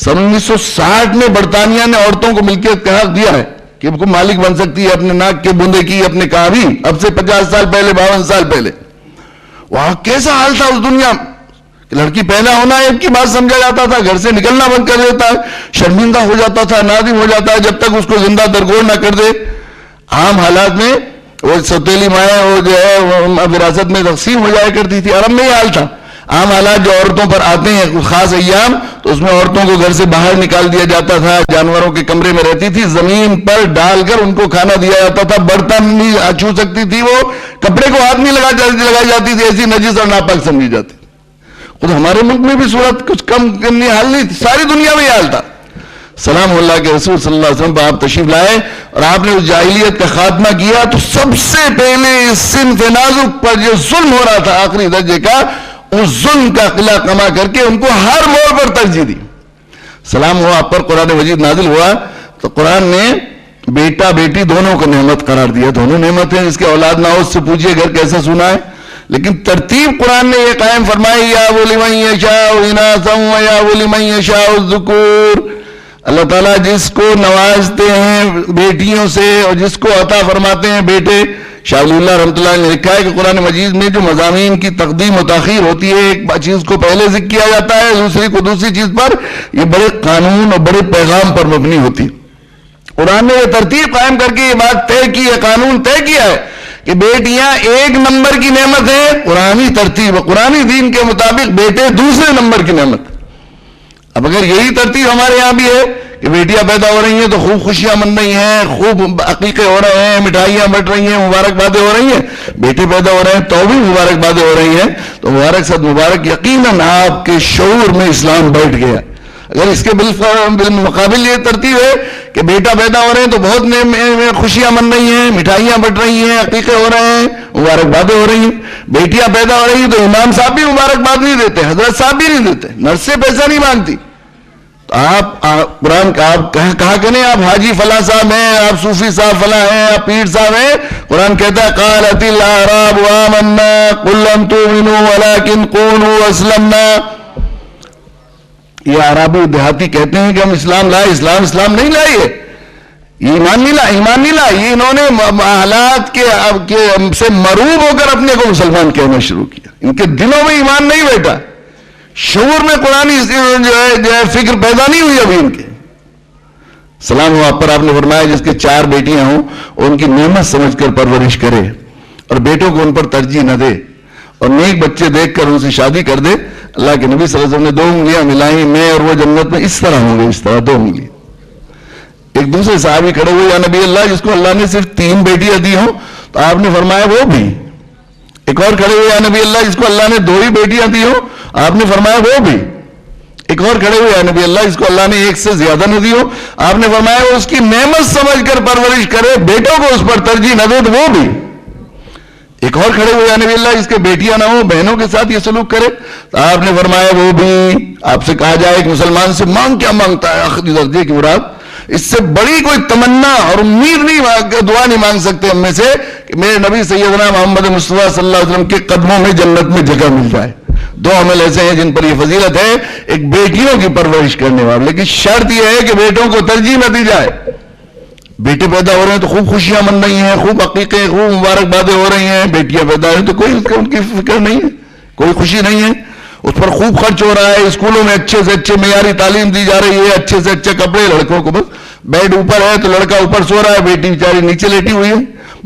سن 1960 میں برطانیہ نے عورتوں کو ملکیت کا حق دیا ہے کہ وہ مالک بن سکتی ہے اپنے ناک کے بوندے کی, اپنے کابی, اب سے 50 سال پہلے, 52 سال پہلے. وہاں کیسا حال تھا اس دنیا میں, لڑکی پیدا ہونا ایک کی بات سمجھا جاتا تھا, گھر سے نکلنا بند کر دیتا ہے, شرمندہ ہو جاتا تھا, نادم ہو جاتا ہے جب تک اس کو زندہ درگور نہ کر دے. عام حالات میں وہ سوتیلی مائیں وہ جو ہے وراثت میں تقسیم ہو جایا کرتی تھی. عرب میں یہ حال تھا. عام حالات جو عورتوں پر آتے ہیں خاص ایام, تو اس میں عورتوں کو گھر سے باہر نکال دیا جاتا تھا, جانوروں کے کمرے میں رہتی تھی, زمین پر ڈال کر ان کو کھانا دیا جاتا تھا, برتن نہیں چھو سکتی تھی, وہ کپڑے کو ہاتھ نہیں لگائی جاتی تھی, ایسی نجس اور ناپاک سمجھی جاتی. خود ہمارے ملک میں بھی صورت کچھ کم کرنی حال نہیں تھی, ساری دنیا میں یہ حال تھا. سلام اللہ کے رسول صلی اللہ علیہ وسلم پر آپ تشریف لائے اور آپ نے اس جاہلیت کا خاتمہ کیا, تو سب سے پہلے اس صنف نازک پر جو ظلم ہو رہا تھا آخری درجے کا, اس ظلم کا قلعہ کما کر کے ان کو ہر موڑ پر ترجیح دی. سلام ہوا آپ پر, قرآن مجید نازل ہوا تو قرآن نے بیٹا بیٹی دونوں کو نعمت قرار دیا. دونوں نعمت ہیں, جس کے اولاد نہ ہو اس سے پوچھئے گھر کیسا سنا ہے, لیکن ترتیب قرآن نے یہ قائم فرمائی, یا لمن یشاء اناثا و یا لمن یشاء الذکور. اللہ تعالیٰ جس کو نوازتے ہیں بیٹیوں سے اور جس کو عطا فرماتے ہیں بیٹے. شاہ ولی اللہ رحمۃ اللہ نے لکھا ہے کہ قرآن مجید میں جو مضامین کی تقدیم و تاخیر ہوتی ہے, ایک چیز کو پہلے ذکر کیا جاتا ہے, دوسری کو دوسری چیز پر, یہ بڑے قانون اور بڑے پیغام پر مبنی ہوتی. قرآن نے یہ ترتیب قائم کر کے یہ بات طے کی ہے, قانون طے کیا ہے کہ بیٹیاں ایک نمبر کی نعمت ہے. قرآنی ترتیب, قرآنی دین کے مطابق بیٹے دوسرے نمبر کی نعمت. اب اگر یہی ترتیب ہمارے یہاں بھی ہے کہ بیٹیاں پیدا ہو رہی ہیں تو خوب خوشیاں من رہی ہیں, خوب عقیقے ہو رہے ہیں, مٹھائیاں بٹ رہی ہیں, مبارکبادیں ہو رہی ہیں, بیٹے پیدا ہو رہے ہیں تو بھی مبارکبادیں ہو رہی ہیں, تو مبارک صد مبارک. یقیناً آپ کے شعور میں اسلام بیٹھ گیا. اگر اس کے بالمقابل یہ ترتیب ہے کہ بیٹا پیدا ہو رہے ہیں تو بہت خوشیاں من رہی ہیں, مٹھائیاں بٹ رہی ہیں, عقیقے ہو رہے ہیں, مبارکبادیں ہو رہی ہیں. بیٹیاں پیدا ہو رہی ہیں تو امام صاحب بھی مبارکباد نہیں دیتے, حضرت صاحب بھی نہیں دیتے, نرس سے پیسہ نہیں مانگتی. تو آپ قرآن کا آپ کہا کریں آپ حاجی فلاں صاحب ہیں, آپ صوفی صاحب فلاں ہیں, آپ پیر صاحب ہیں. قرآن کہتا ہے قالت الاعراب آمنا قل لم تؤمنوا ولكن قولوا اسلمنا. یہ عربی دیہاتی کہتے ہیں کہ ہم اسلام لائے, اسلام نہیں لائے, یہ ایمان نہیں لائے. یہ انہوں نے حالات کے سے مروب ہو کر اپنے کو مسلمان کہنا شروع کیا. ان کے دلوں میں ایمان نہیں بیٹھا, شعور میں قرآنی جو ہے فکر پیدا نہیں ہوئی ابھی ان کے. سلام ہو آپ پر, آپ نے فرمایا جس کے 4 بیٹیاں ہوں ان کی نعمت سمجھ کر پرورش کرے اور بیٹوں کو ان پر ترجیح نہ دے اور نیک بچے دیکھ کر ان سے شادی کر دے. اللہ کے نبی صلی اللہ علیہ وسلم نے 2 انگلیاں ملائیں, میں اور وہ جنت میں اس طرح ہوں گے, اس طرح 2 انگلی. ایک دوسرے صحابی کھڑے ہوئے, یا نبی اللہ جس کو اللہ نے صرف 3 بیٹیاں دی ہوں, تو آپ نے فرمایا وہ بھی. ایک اور کھڑے ہوئے, یا نبی اللہ جس کو اللہ نے 2 ہی بیٹیاں دی ہوں, آپ نے فرمایا وہ بھی. ایک اور کھڑے ہوئے, یا نبی اللہ جس کو اللہ نے 1 سے زیادہ نہ دی ہو, آپ نے فرمایا وہ اس کی نعمت سمجھ کر پرورش کرے, بیٹوں کو اس پر ترجیح نہ دے تو وہ بھی. ایک اور کھڑے ہوئے, یا نبی اللہ جس کے بیٹیاں نہ ہوں بہنوں کے ساتھ یہ سلوک کرے, تو آپ نے فرمایا وہ بھی. آپ سے کہا جائے کہ مسلمان سے مانگ کیا مانگتا ہے, آخری درجے کی مراد, اس سے بڑی کوئی تمنا اور امید نہیں, دعا نہیں مانگ سکتے ہم میں سے کہ میرے نبی سیدنا محمد مصطفیٰ صلی اللہ علیہ وسلم کے قدموں میں جنت میں جگہ مل جائے. 2 عمل ایسے ہیں جن پر یہ فضیلت ہے, ایک بیٹیوں کی پرورش کرنے والا, لیکن شرط یہ ہے کہ بیٹوں کو ترجیح نہ دی جائے. بیٹے پیدا ہو رہے ہیں تو خوب خوشیاں من رہی ہیں, خوب عقیقے, خوب مبارکبادیں ہو رہی ہیں. بیٹیاں پیدا ہو رہی ہیں تو کوئی ان کی فکر نہیں ہے, کوئی خوشی نہیں ہے. اس پر خوب خرچ ہو رہا ہے, اسکولوں میں اچھے سے اچھے معیاری تعلیم دی جا رہی ہے, اچھے سے اچھے کپڑے, لڑکوں کو بس بیڈ اوپر ہے تو لڑکا اوپر سو رہا ہے, بیٹی بیچاری نیچے لیٹی ہوئی ہے,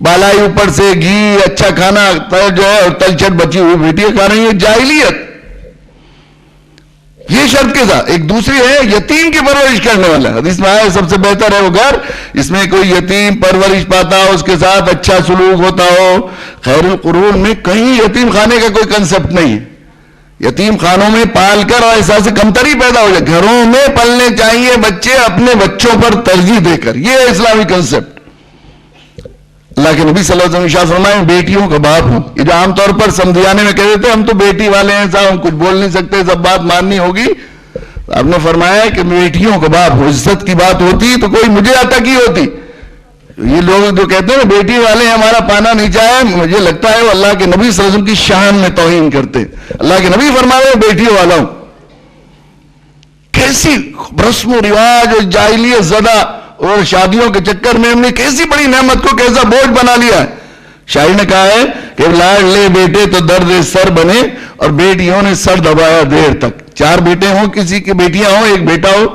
بالائی اوپر سے گھی اچھا کھانا جو ہے اور تلچھٹ بچی ہوئی بیٹیاں کھا رہی ہیں. جاہلیت. یہ شرط کے ساتھ. ایک دوسری ہے یتیم کی پرورش کرنے والا. حدیث میں آیا سب سے بہتر ہے وہ گھر اس میں کوئی یتیم پرورش پاتا ہو, اس کے ساتھ اچھا سلوک ہوتا ہو. خیر القرون میں کہیں یتیم خانے کا کوئی کنسپٹ نہیں ہے. یتیم خانوں میں پال کر اور احساس کمتری پیدا ہو جائے. گھروں میں پلنے چاہیے بچے اپنے بچوں پر ترجیح دے کر. یہ ہے اسلامی کنسپٹ. اللہ کے نبی صلی اللہ علیہ وسلم ارشاد فرمائے بیٹیوں کا باپ ہوں. یہ جو عام طور پر سمدھیانے میں کہتے تھے ہم تو بیٹی والے ہیں صاحب, ہم کچھ بول نہیں سکتے, سب بات ماننی ہوگی. آپ نے فرمایا کہ بیٹیوں کا باپ ہوں. عزت کی بات ہوتی تو کوئی مجھے عطا کی ہوتی. یہ لوگ جو کہتے ہیں بیٹی والے ہمارا پانا نیچا ہے, مجھے لگتا ہے وہ اللہ کے نبی صلی اللہ علیہ وسلم کی شان میں توہین کرتے. اللہ کے نبی فرمائے بیٹیوں والا ہوں. کیسی رسم و رواج اور جاہلیت زدہ اور شادیوں کے چکر میں ہم نے کیسی بڑی نعمت کو کیسا بوجھ بنا لیا ہے. شاعر نے کہا ہے کہ لاڑ لے بیٹے تو درد سر بنے, اور بیٹیوں نے سر دبایا دیر تک. 4 بیٹے ہوں, کسی کی بیٹیاں ہوں, ایک بیٹا ہو,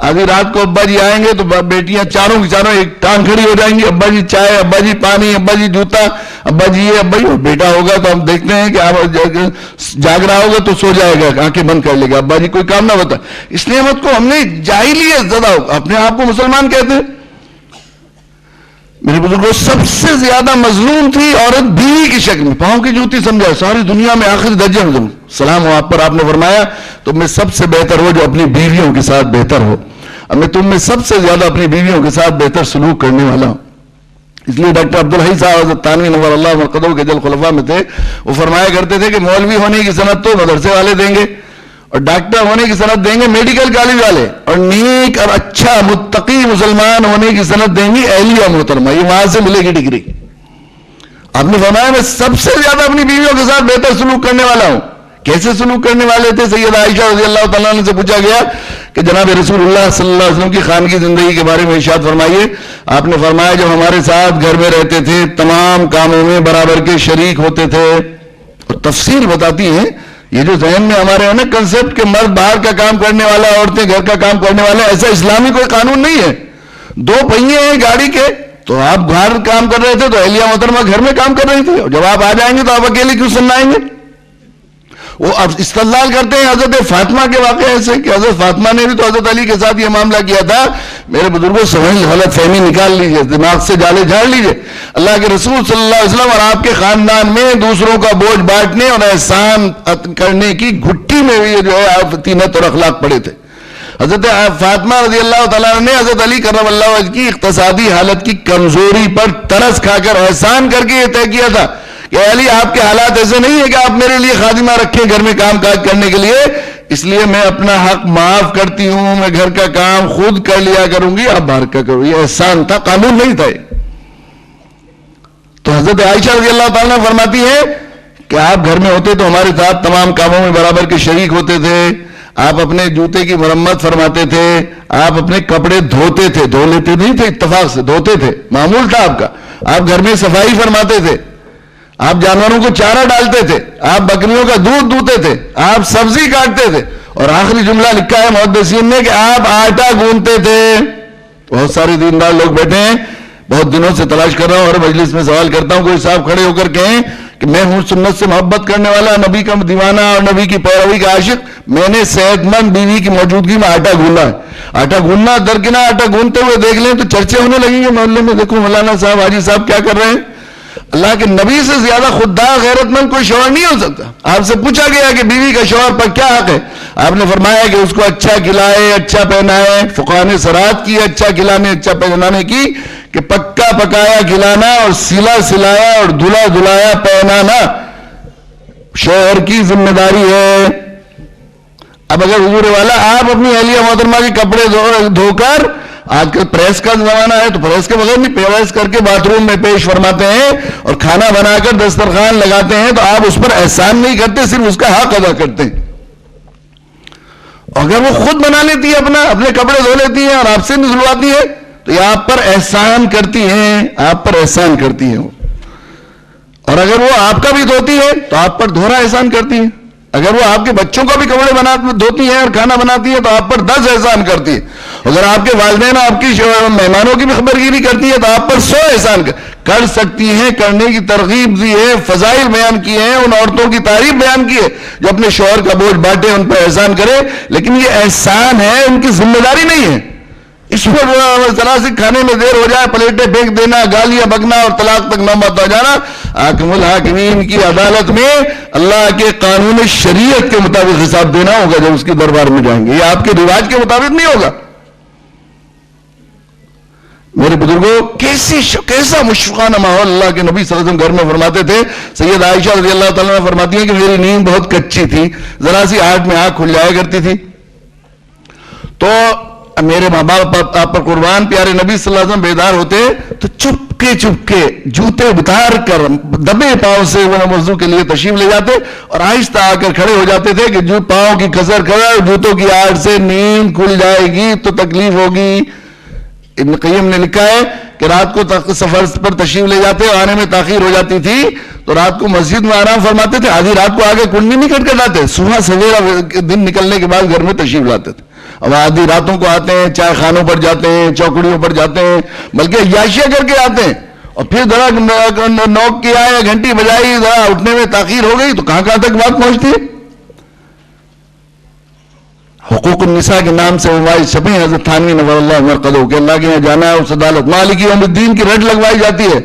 آدھی رات کو ابا جی آئیں گے تو بیٹیاں چاروں کی چاروں ایک ٹانگ کھڑی ہو جائیں گی. ابا جی چائے, ابا جی پانی, ابا جی جوتا, ابا جی یہ, ابا جی. بیٹا ہوگا تو ہم دیکھتے ہیں کہ آپ جاگ رہا ہوگا تو سو جائے گا, آنکھیں بند کر لے گا, ابا جی کوئی کام نہ ہوتا. اس نعمت کو ہم نے جاہلیت زدہ اپنے آپ کو مسلمان کہتے ہیں. میرے بزرگوں سب سے زیادہ مظلوم تھی عورت بیوی کی شکل میں. پاؤں کی جوتی سمجھا, ساری دنیا میں آخری درجے میں سلام ہو آپ پر. آپ نے فرمایا تم میں سب سے بہتر ہو جو اپنی بیویوں کے ساتھ بہتر ہو. اب میں تم میں سب سے زیادہ اپنی بیویوں کے ساتھ بہتر سلوک کرنے والا ہوں. اس لیے ڈاکٹر عبدالحی صاحب حضرت تانوی نور اللہ مرقدہ کے جل خلفاء میں تھے. وہ فرمایا کرتے تھے کہ مولوی ہونے کی سند تو مدرسے والے دیں گے, اور ڈاکٹر ہونے کی سند دیں گے میڈیکل کالج والے, اور نیک اور اچھا متقی مسلمان ہونے کی سند دیں گی اہلیہ محترمہ. یہ وہاں سے ملے گی ڈگری. آپ نے فرمایا میں سب سے زیادہ اپنی بیویوں کے ساتھ بہتر سلوک کرنے والا ہوں. کیسے سلوک کرنے والے تھے؟ سیدہ عائشہ رضی اللہ تعالیٰ عنہ سے پوچھا گیا کہ جناب رسول اللہ صلی اللہ علیہ وسلم کی خانگی زندگی کے بارے میں ارشاد فرمائیے. آپ نے فرمایا جب ہمارے ساتھ گھر میں رہتے تھے تمام کاموں میں برابر کے شریک ہوتے تھے. اور تفصیل بتاتی ہیں یہ جو ذہن میں ہمارے ہیں نا کنسپٹ کہ مرد باہر کا کام کرنے والا, عورتیں گھر کا کام کرنے والا, ایسا اسلامی کوئی قانون نہیں ہے. 2 پہیے ہیں گاڑی کے, تو آپ باہر کام کر رہے تھے تو اہلیہ محترمہ گھر میں کام کر رہی تھی. اور جب آپ آ جائیں گے تو آپ اکیلے کیوں سننا آئیں گے؟ وہ اب استدلال کرتے ہیں حضرت فاطمہ کے واقعے ایسے کہ حضرت فاطمہ نے بھی تو حضرت علی کے ساتھ یہ معاملہ کیا تھا. میرے بزرگوں سمجھ غلط فہمی نکال لیجئے, دماغ سے جالے جھاڑ لیجئے. اللہ کے رسول صلی اللہ علیہ وسلم اور آپ کے خاندان میں دوسروں کا بوجھ بانٹنے اور احسان کرنے کی گھٹی میں بھی جو ہے آپ طینت اور اخلاق پڑے تھے. حضرت فاطمہ رضی اللہ تعالیٰ نے حضرت علی کرم اللہ وجہ کی اقتصادی حالت کی کمزوری پر ترس کھا کر احسان کر کے یہ طے کیا تھا کہ علی آپ کے حالات ایسے نہیں ہیں کہ آپ میرے لیے خادمہ رکھیں گھر میں کام کاج کرنے کے لیے, اس لیے میں اپنا حق معاف کرتی ہوں, میں گھر کا کام خود کر لیا کروں گی, آپ باہر کا کرو. یہ احسان تھا, قانون نہیں تھا. تو حضرت عائشہ رضی اللہ تعالیٰ فرماتی ہے کہ آپ گھر میں ہوتے تو ہمارے ساتھ تمام کاموں میں برابر کے شریک ہوتے تھے. آپ اپنے جوتے کی مرمت فرماتے تھے, آپ اپنے کپڑے دھوتے تھے, دھو لیتے نہیں تھے, اتفاق سے دھوتے تھے, معمول تھا آپ کا. آپ گھر میں صفائی فرماتے تھے, آپ جانوروں کو چارہ ڈالتے تھے, آپ بکریوں کا دودھ دوتے تھے, آپ سبزی کاٹتے تھے, اور آخری جملہ لکھا ہے محدثین نے کہ آپ آٹا گوندتے تھے. بہت سارے دیندار لوگ بیٹھے ہیں, بہت دنوں سے تلاش کر رہا ہوں, ہر مجلس میں سوال کرتا ہوں, کوئی صاحب کھڑے ہو کر کہیں کہ میں ہوں سنت سے محبت کرنے والا, نبی کا دیوانہ اور نبی کی پیروی کا عاشق, میں نے صحت مند بیوی کی موجودگی میں آٹا گوندھا ہے. آٹا گوندنا درکنار آٹا گوندتے ہوئے دیکھ لیں تو چرچے ہونے لگیں گے محلے میں, دیکھو مولانا صاحب حاجی صاحب کیا کر رہے ہیں. اللہ کے نبی سے زیادہ خوددار غیرت مند کوئی شوہر نہیں ہو سکتا. آپ سے پوچھا گیا کہ بیوی کا شوہر پر کیا حق ہے, آپ نے فرمایا کہ اس کو اچھا کھلائے, اچھا پہنائے. فقہاء نے صراحت کی اچھا کھلانے اچھا پہنانے کی کہ پکا پکایا کھلانا اور سلا سلایا اور دھلا دھلایا پہنانا شوہر کی ذمہ داری ہے. اب اگر حضور والا آپ اپنی اہلیہ محترمہ کے کپڑے دھو کر, آج کل پریس کا زمانہ ہے تو پریس کے بغیر نہیں, پریس کر کے باتھ روم میں پیش فرماتے ہیں اور کھانا بنا کر دسترخوان لگاتے ہیں, تو آپ اس پر احسان نہیں کرتے, صرف اس کا حق ادا کرتے ہیں. اگر وہ خود بنا لیتی ہے, اپنے کپڑے دھو لیتی ہیں اور آپ سے نہیں دھلواتی ہے, تو یہ آپ پر احسان کرتی ہیں, آپ پر احسان کرتی ہیں. اور اگر وہ آپ کا بھی دھوتی ہے تو آپ پر دوہرا احسان کرتی ہیں. اگر وہ آپ کے بچوں کو بھی کپڑے دھوتی ہیں اور کھانا بناتی ہیں تو آپ پر 10 احسان کرتی ہے. اگر آپ کے والدین آپ کی مہمانوں کی بھی خبرگیری کرتی ہے تو آپ پر 100 احسان کر سکتی ہیں. کرنے کی ترغیب دی ہے, فضائل بیان کیے ہیں, ان عورتوں کی تعریف بیان کی ہے جو اپنے شوہر کا بوجھ بانٹے, ان پر احسان کرے. لیکن یہ احسان ہے, ان کی ذمہ داری نہیں ہے. اس پر ذرا سے کھانے میں دیر ہو جائے, پلیٹیں پھینک دینا, گالیاں بکنا اور طلاق تک نوبت ہو جانا. حاکم الحاکمین کی عدالت میں اللہ کے قانون شریعت کے مطابق حساب دینا ہوگا جب اس کے دربار میں جائیں گے. یہ آپ کے رواج کے مطابق نہیں ہوگا. میرے بزرگوں, کیسا مشفقانہ ماحول اللہ کے نبی صلی اللہ علیہ وسلم گھر میں فرماتے تھے. سید عائشہ رضی اللہ تعالیٰ عنہ فرماتی ہیں کہ میری نیند بہت کچی تھی, ذرا سی آہٹ میں آنکھ کھل جایا کرتی تھی. تو میرے ماں باپ آپ پر قربان, پیارے نبی صلی اللہ علیہ وسلم بیدار ہوتے تو چپ کے جوتے اتار کر دبے پاؤں سے وہ وضو کے لیے تشریف لے جاتے اور آہستہ آ کر کھڑے ہو جاتے تھے کہ جو پاؤں کی کسر کھڑا, جوتوں کی آڑ سے نیند کھل جائے گی تو تکلیف ہوگی. ابن قیم نے لکھا ہے کہ رات کو سفر پر تشریف لے جاتے اور آنے میں تاخیر ہو جاتی تھی تو رات کو مسجد میں آرام فرماتے تھے. آدھی رات کو آگے کنڈی نہیں کھٹکھٹاتے, صبح سویرا دن نکلنے کے بعد گھر میں تشریف لاتے تھے. اب آدھی راتوں کو آتے ہیں, چائے خانوں پر جاتے ہیں, چوکڑیوں پر جاتے ہیں, بلکہ عیاشیاں کر کے آتے ہیں. اور پھر ذرا نوک کیا یا گھنٹی بجائی, ذرا اٹھنے میں تاخیر ہو گئی تو کہاں تک بات پہنچتی ہے. حقوق النساء کے نام سے موبائل چھپے ہیں حضرت تھانوی نور اللہ مرقدہ کہ اللہ کے یہاں جانا ہے اس عدالت. مالک یوم الدین کی رٹ لگوائی جاتی ہے.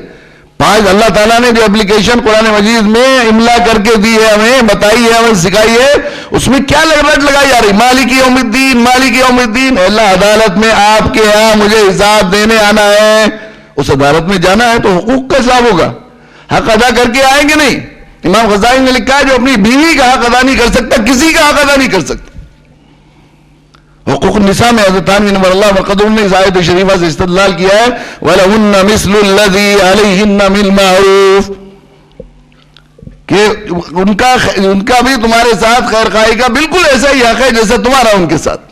5 اللہ تعالیٰ نے جو اپلیکیشن قرآن مجید میں املا کر کے دی ہے, ہمیں بتائی ہے, ہمیں سکھائی ہے, اس میں کیا رٹ لگائی جا رہی؟ مالک یوم الدین, مالک یوم الدین. اللہ عدالت میں آپ کے یہاں مجھے حساب دینے آنا ہے. اس عدالت میں جانا ہے تو حقوق کا حساب ہوگا, حق ادا کر کے آئیں گے نہیں. امام غزالی نے لکھا ہے جو اپنی بیوی کا حق ادا نہیں کر سکتا, کسی کا حق ادا نہیں کر سکتا. حقوق النساء میں حضرت تھانوی نور اللہ مرقدہ نے اس آیت شریفہ سے استدلال کیا ہے وَلَهُنَّ مِثْلُ الَّذِي عَلَيْهِنَّ بِالْمَعْرُوفِ کہ ان کا بھی تمہارے ساتھ خیر خواہی کا بالکل ایسا ہی حق ہے جیسا تمہارا ان کے ساتھ.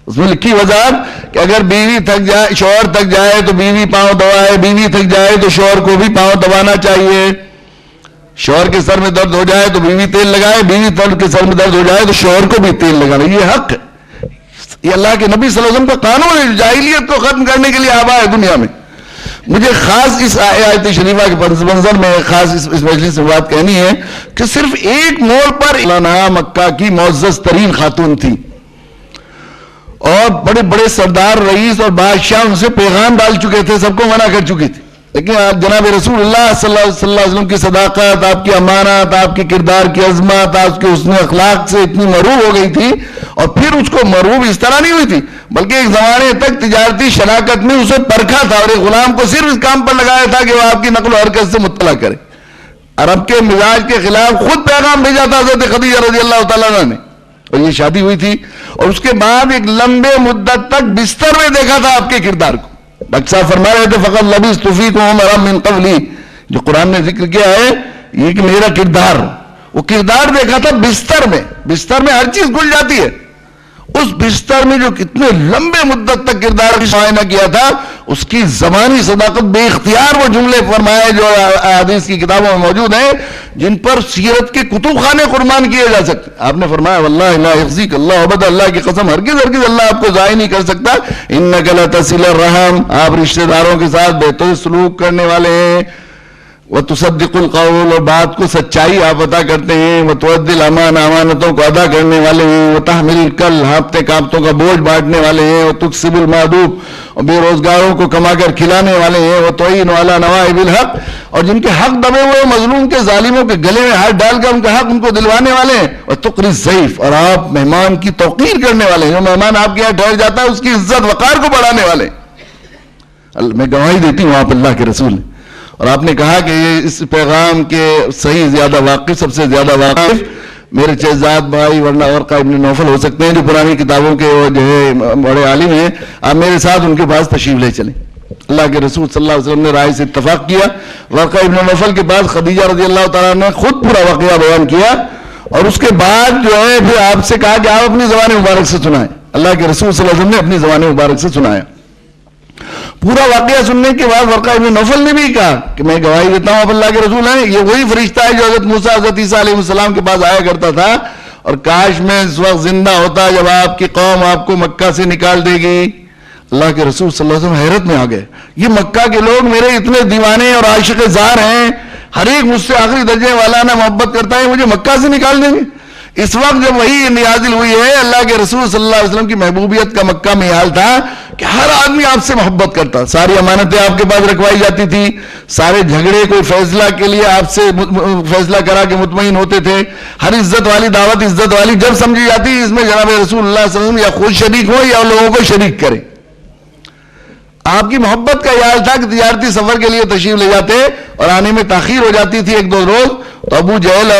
اس میں لکھی وضاحت کہ اگر بیوی تھک جائے, شوہر تھک جائے تو بیوی پاؤں دبائے, بیوی تھک جائے تو شوہر کو بھی پاؤں دبانا چاہیے. شوہر کے سر میں درد ہو جائے تو بیوی تیل لگائے, بیوی کے سر میں درد ہو جائے تو شوہر کو بھی تیل لگانا. یہ حق ہے. یہ اللہ کے نبی صلی اللہ علیہ وسلم کا قانون ہے, جاہلیت کو ختم کرنے کے لیے آبا ہے دنیا میں. مجھے خاص اس آیت شریفہ کے پس منظر میں خاص اس مجلس سے بات کہنی ہے کہ صرف ایک موڑ پر مولانا مکہ کی معزز ترین خاتون تھی اور بڑے بڑے سردار, رئیس اور بادشاہ ان سے پیغام ڈال چکے تھے, سب کو منع کر چکے تھے. لیکن جناب رسول اللہ صلی اللہ علیہ وسلم کی صداقت, آپ کی امانت, آپ کے کردار کی عظمت, آپ کے حسن اخلاق سے اتنی مرعوب ہو گئی تھی. اور پھر اس کو مرعوب اس طرح نہیں ہوئی تھی بلکہ ایک زمانے تک تجارتی شراکت میں اسے پرکھا تھا اور ایک غلام کو صرف اس کام پر لگایا تھا کہ وہ آپ کی نقل و حرکت سے مطلع کرے. عرب کے مزاج کے خلاف خود پیغام بھیجا تھا حضرت خدیجہ رضی اللہ تعالیٰ عنہ نے. اور یہ شادی ہوئی تھی اور اس کے بعد ایک لمبے مدت تک بستر میں دیکھا تھا آپ کے کردار کو. ڈاکٹر صاحب فرما رہے تھے فقط لبثت فیکم عمرا من قبلی, جو قرآن نے ذکر کیا ہے یہ کہ میرا کردار, وہ کردار دیکھا تھا بستر میں. بستر میں ہر چیز گل جاتی ہے. اس بستر میں جو کتنے لمبے مدت تک کردار کی معائنہ کیا تھا, اس کی زبانی صداقت, بے اختیار وہ جملے فرمائے جو حدیث کی کتابوں میں موجود ہیں جن پر سیرت کے کتب خانے قربان کیے جا سکتے. آپ نے فرمایا واللہ لا یخزیک اللہ ابدا, اللہ کی قسم ہرگز اللہ آپ کو ضائع نہیں کر سکتا. انک لتصل الرحم, آپ رشتہ داروں کے ساتھ بہتر سلوک کرنے والے ہیں. وتصدق القول, اور بات کو سچائی آپ ادا کرتے ہیں. وتؤدي الامانہ, امانتوں کو ادا کرنے والے ہیں. وتحمل الکل, ہفتے کاپتوں کا بوجھ بانٹنے والے ہیں. وتکسب المعدوم, اور بے روزگاروں کو کما کر کھلانے والے ہیں. وتعین علی نوائب الحق, اور جن کے حق دبے ہوئے مظلوم کے ظالموں کے گلے میں ہاتھ ڈال کر ان کا حق ان کو دلوانے والے ہیں. وتقری الضیف, اور آپ مہمان کی توقیر کرنے والے ہیں. جو مہمان آپ کے یہاں ٹھہر جاتا ہے اس کی عزت وقار کو بڑھانے والے ہیں. میں گواہی دیتی ہوں آپ اللہ کے رسول ہیں. اور آپ نے کہا کہ اس پیغام کے صحیح زیادہ واقف, سب سے زیادہ واقف میرے چہزاد بھائی ورنہ ورقہ ابن نوفل ہو سکتے ہیں جو پرانی کتابوں کے جو ہے بڑے عالم ہیں. آپ میرے ساتھ ان کے پاس تشریف لے چلیں. اللہ کے رسول صلی اللہ علیہ وسلم نے رائے سے اتفاق کیا. ورقہ ابن نوفل کے پاس خدیجہ رضی اللہ تعالیٰ نے خود پورا واقعہ بیان کیا اور اس کے بعد جو ہے پھر آپ سے کہا کہ آپ اپنی زبان مبارک سے سنائیں. اللہ کے رسول صلی اللہ علیہ وسلم نے اپنی زبان مبارک سے سنایا. پورا واقعہ سننے کے بعد ورقہ ابن نوفل نے بھی کہا کہ میں گواہی دیتا ہوں آپ اللہ کے رسول ہیں. یہ وہی فرشتہ ہے جو حضرت موسیٰ حضرت عیسیٰ علیہ السلام کے پاس آیا کرتا تھا اور کاش میں اس وقت زندہ ہوتا جب آپ کی قوم آپ کو مکہ سے نکال دے گی. اللہ کے رسول صلی اللہ علیہ وسلم حیرت میں آ گئے, یہ مکہ کے لوگ میرے اتنے دیوانے اور عاشق زار ہیں, ہر ایک مجھ سے آخری درجے والا نہ محبت کرتا ہے, مجھے مکہ سے نکال دیں گے. اس وقت جب وہی نازل ہوئی ہے, اللہ کے رسول صلی اللہ علیہ وسلم کی محبوبیت کا مکہ میں حال تھا کہ ہر آدمی آپ سے محبت کرتا, ساری امانتیں آپ کے پاس رکھوائی جاتی تھی, سارے جھگڑے کوئی فیصلہ کے لیے آپ سے فیصلہ کرا کے مطمئن ہوتے تھے, ہر عزت والی دعوت عزت والی جب سمجھی جاتی اس میں جناب رسول اللہ صلی اللہ علیہ وسلم یا خود شریک ہو یا لوگوں کو شریک کرے. آپ کی محبت کا یہ حال تھا کہ تجارتی سفر کے لیے تشریف لے جاتے اور آنے میں تاخیر ہو جاتی تھی 1-2 روز, تو ابو جہل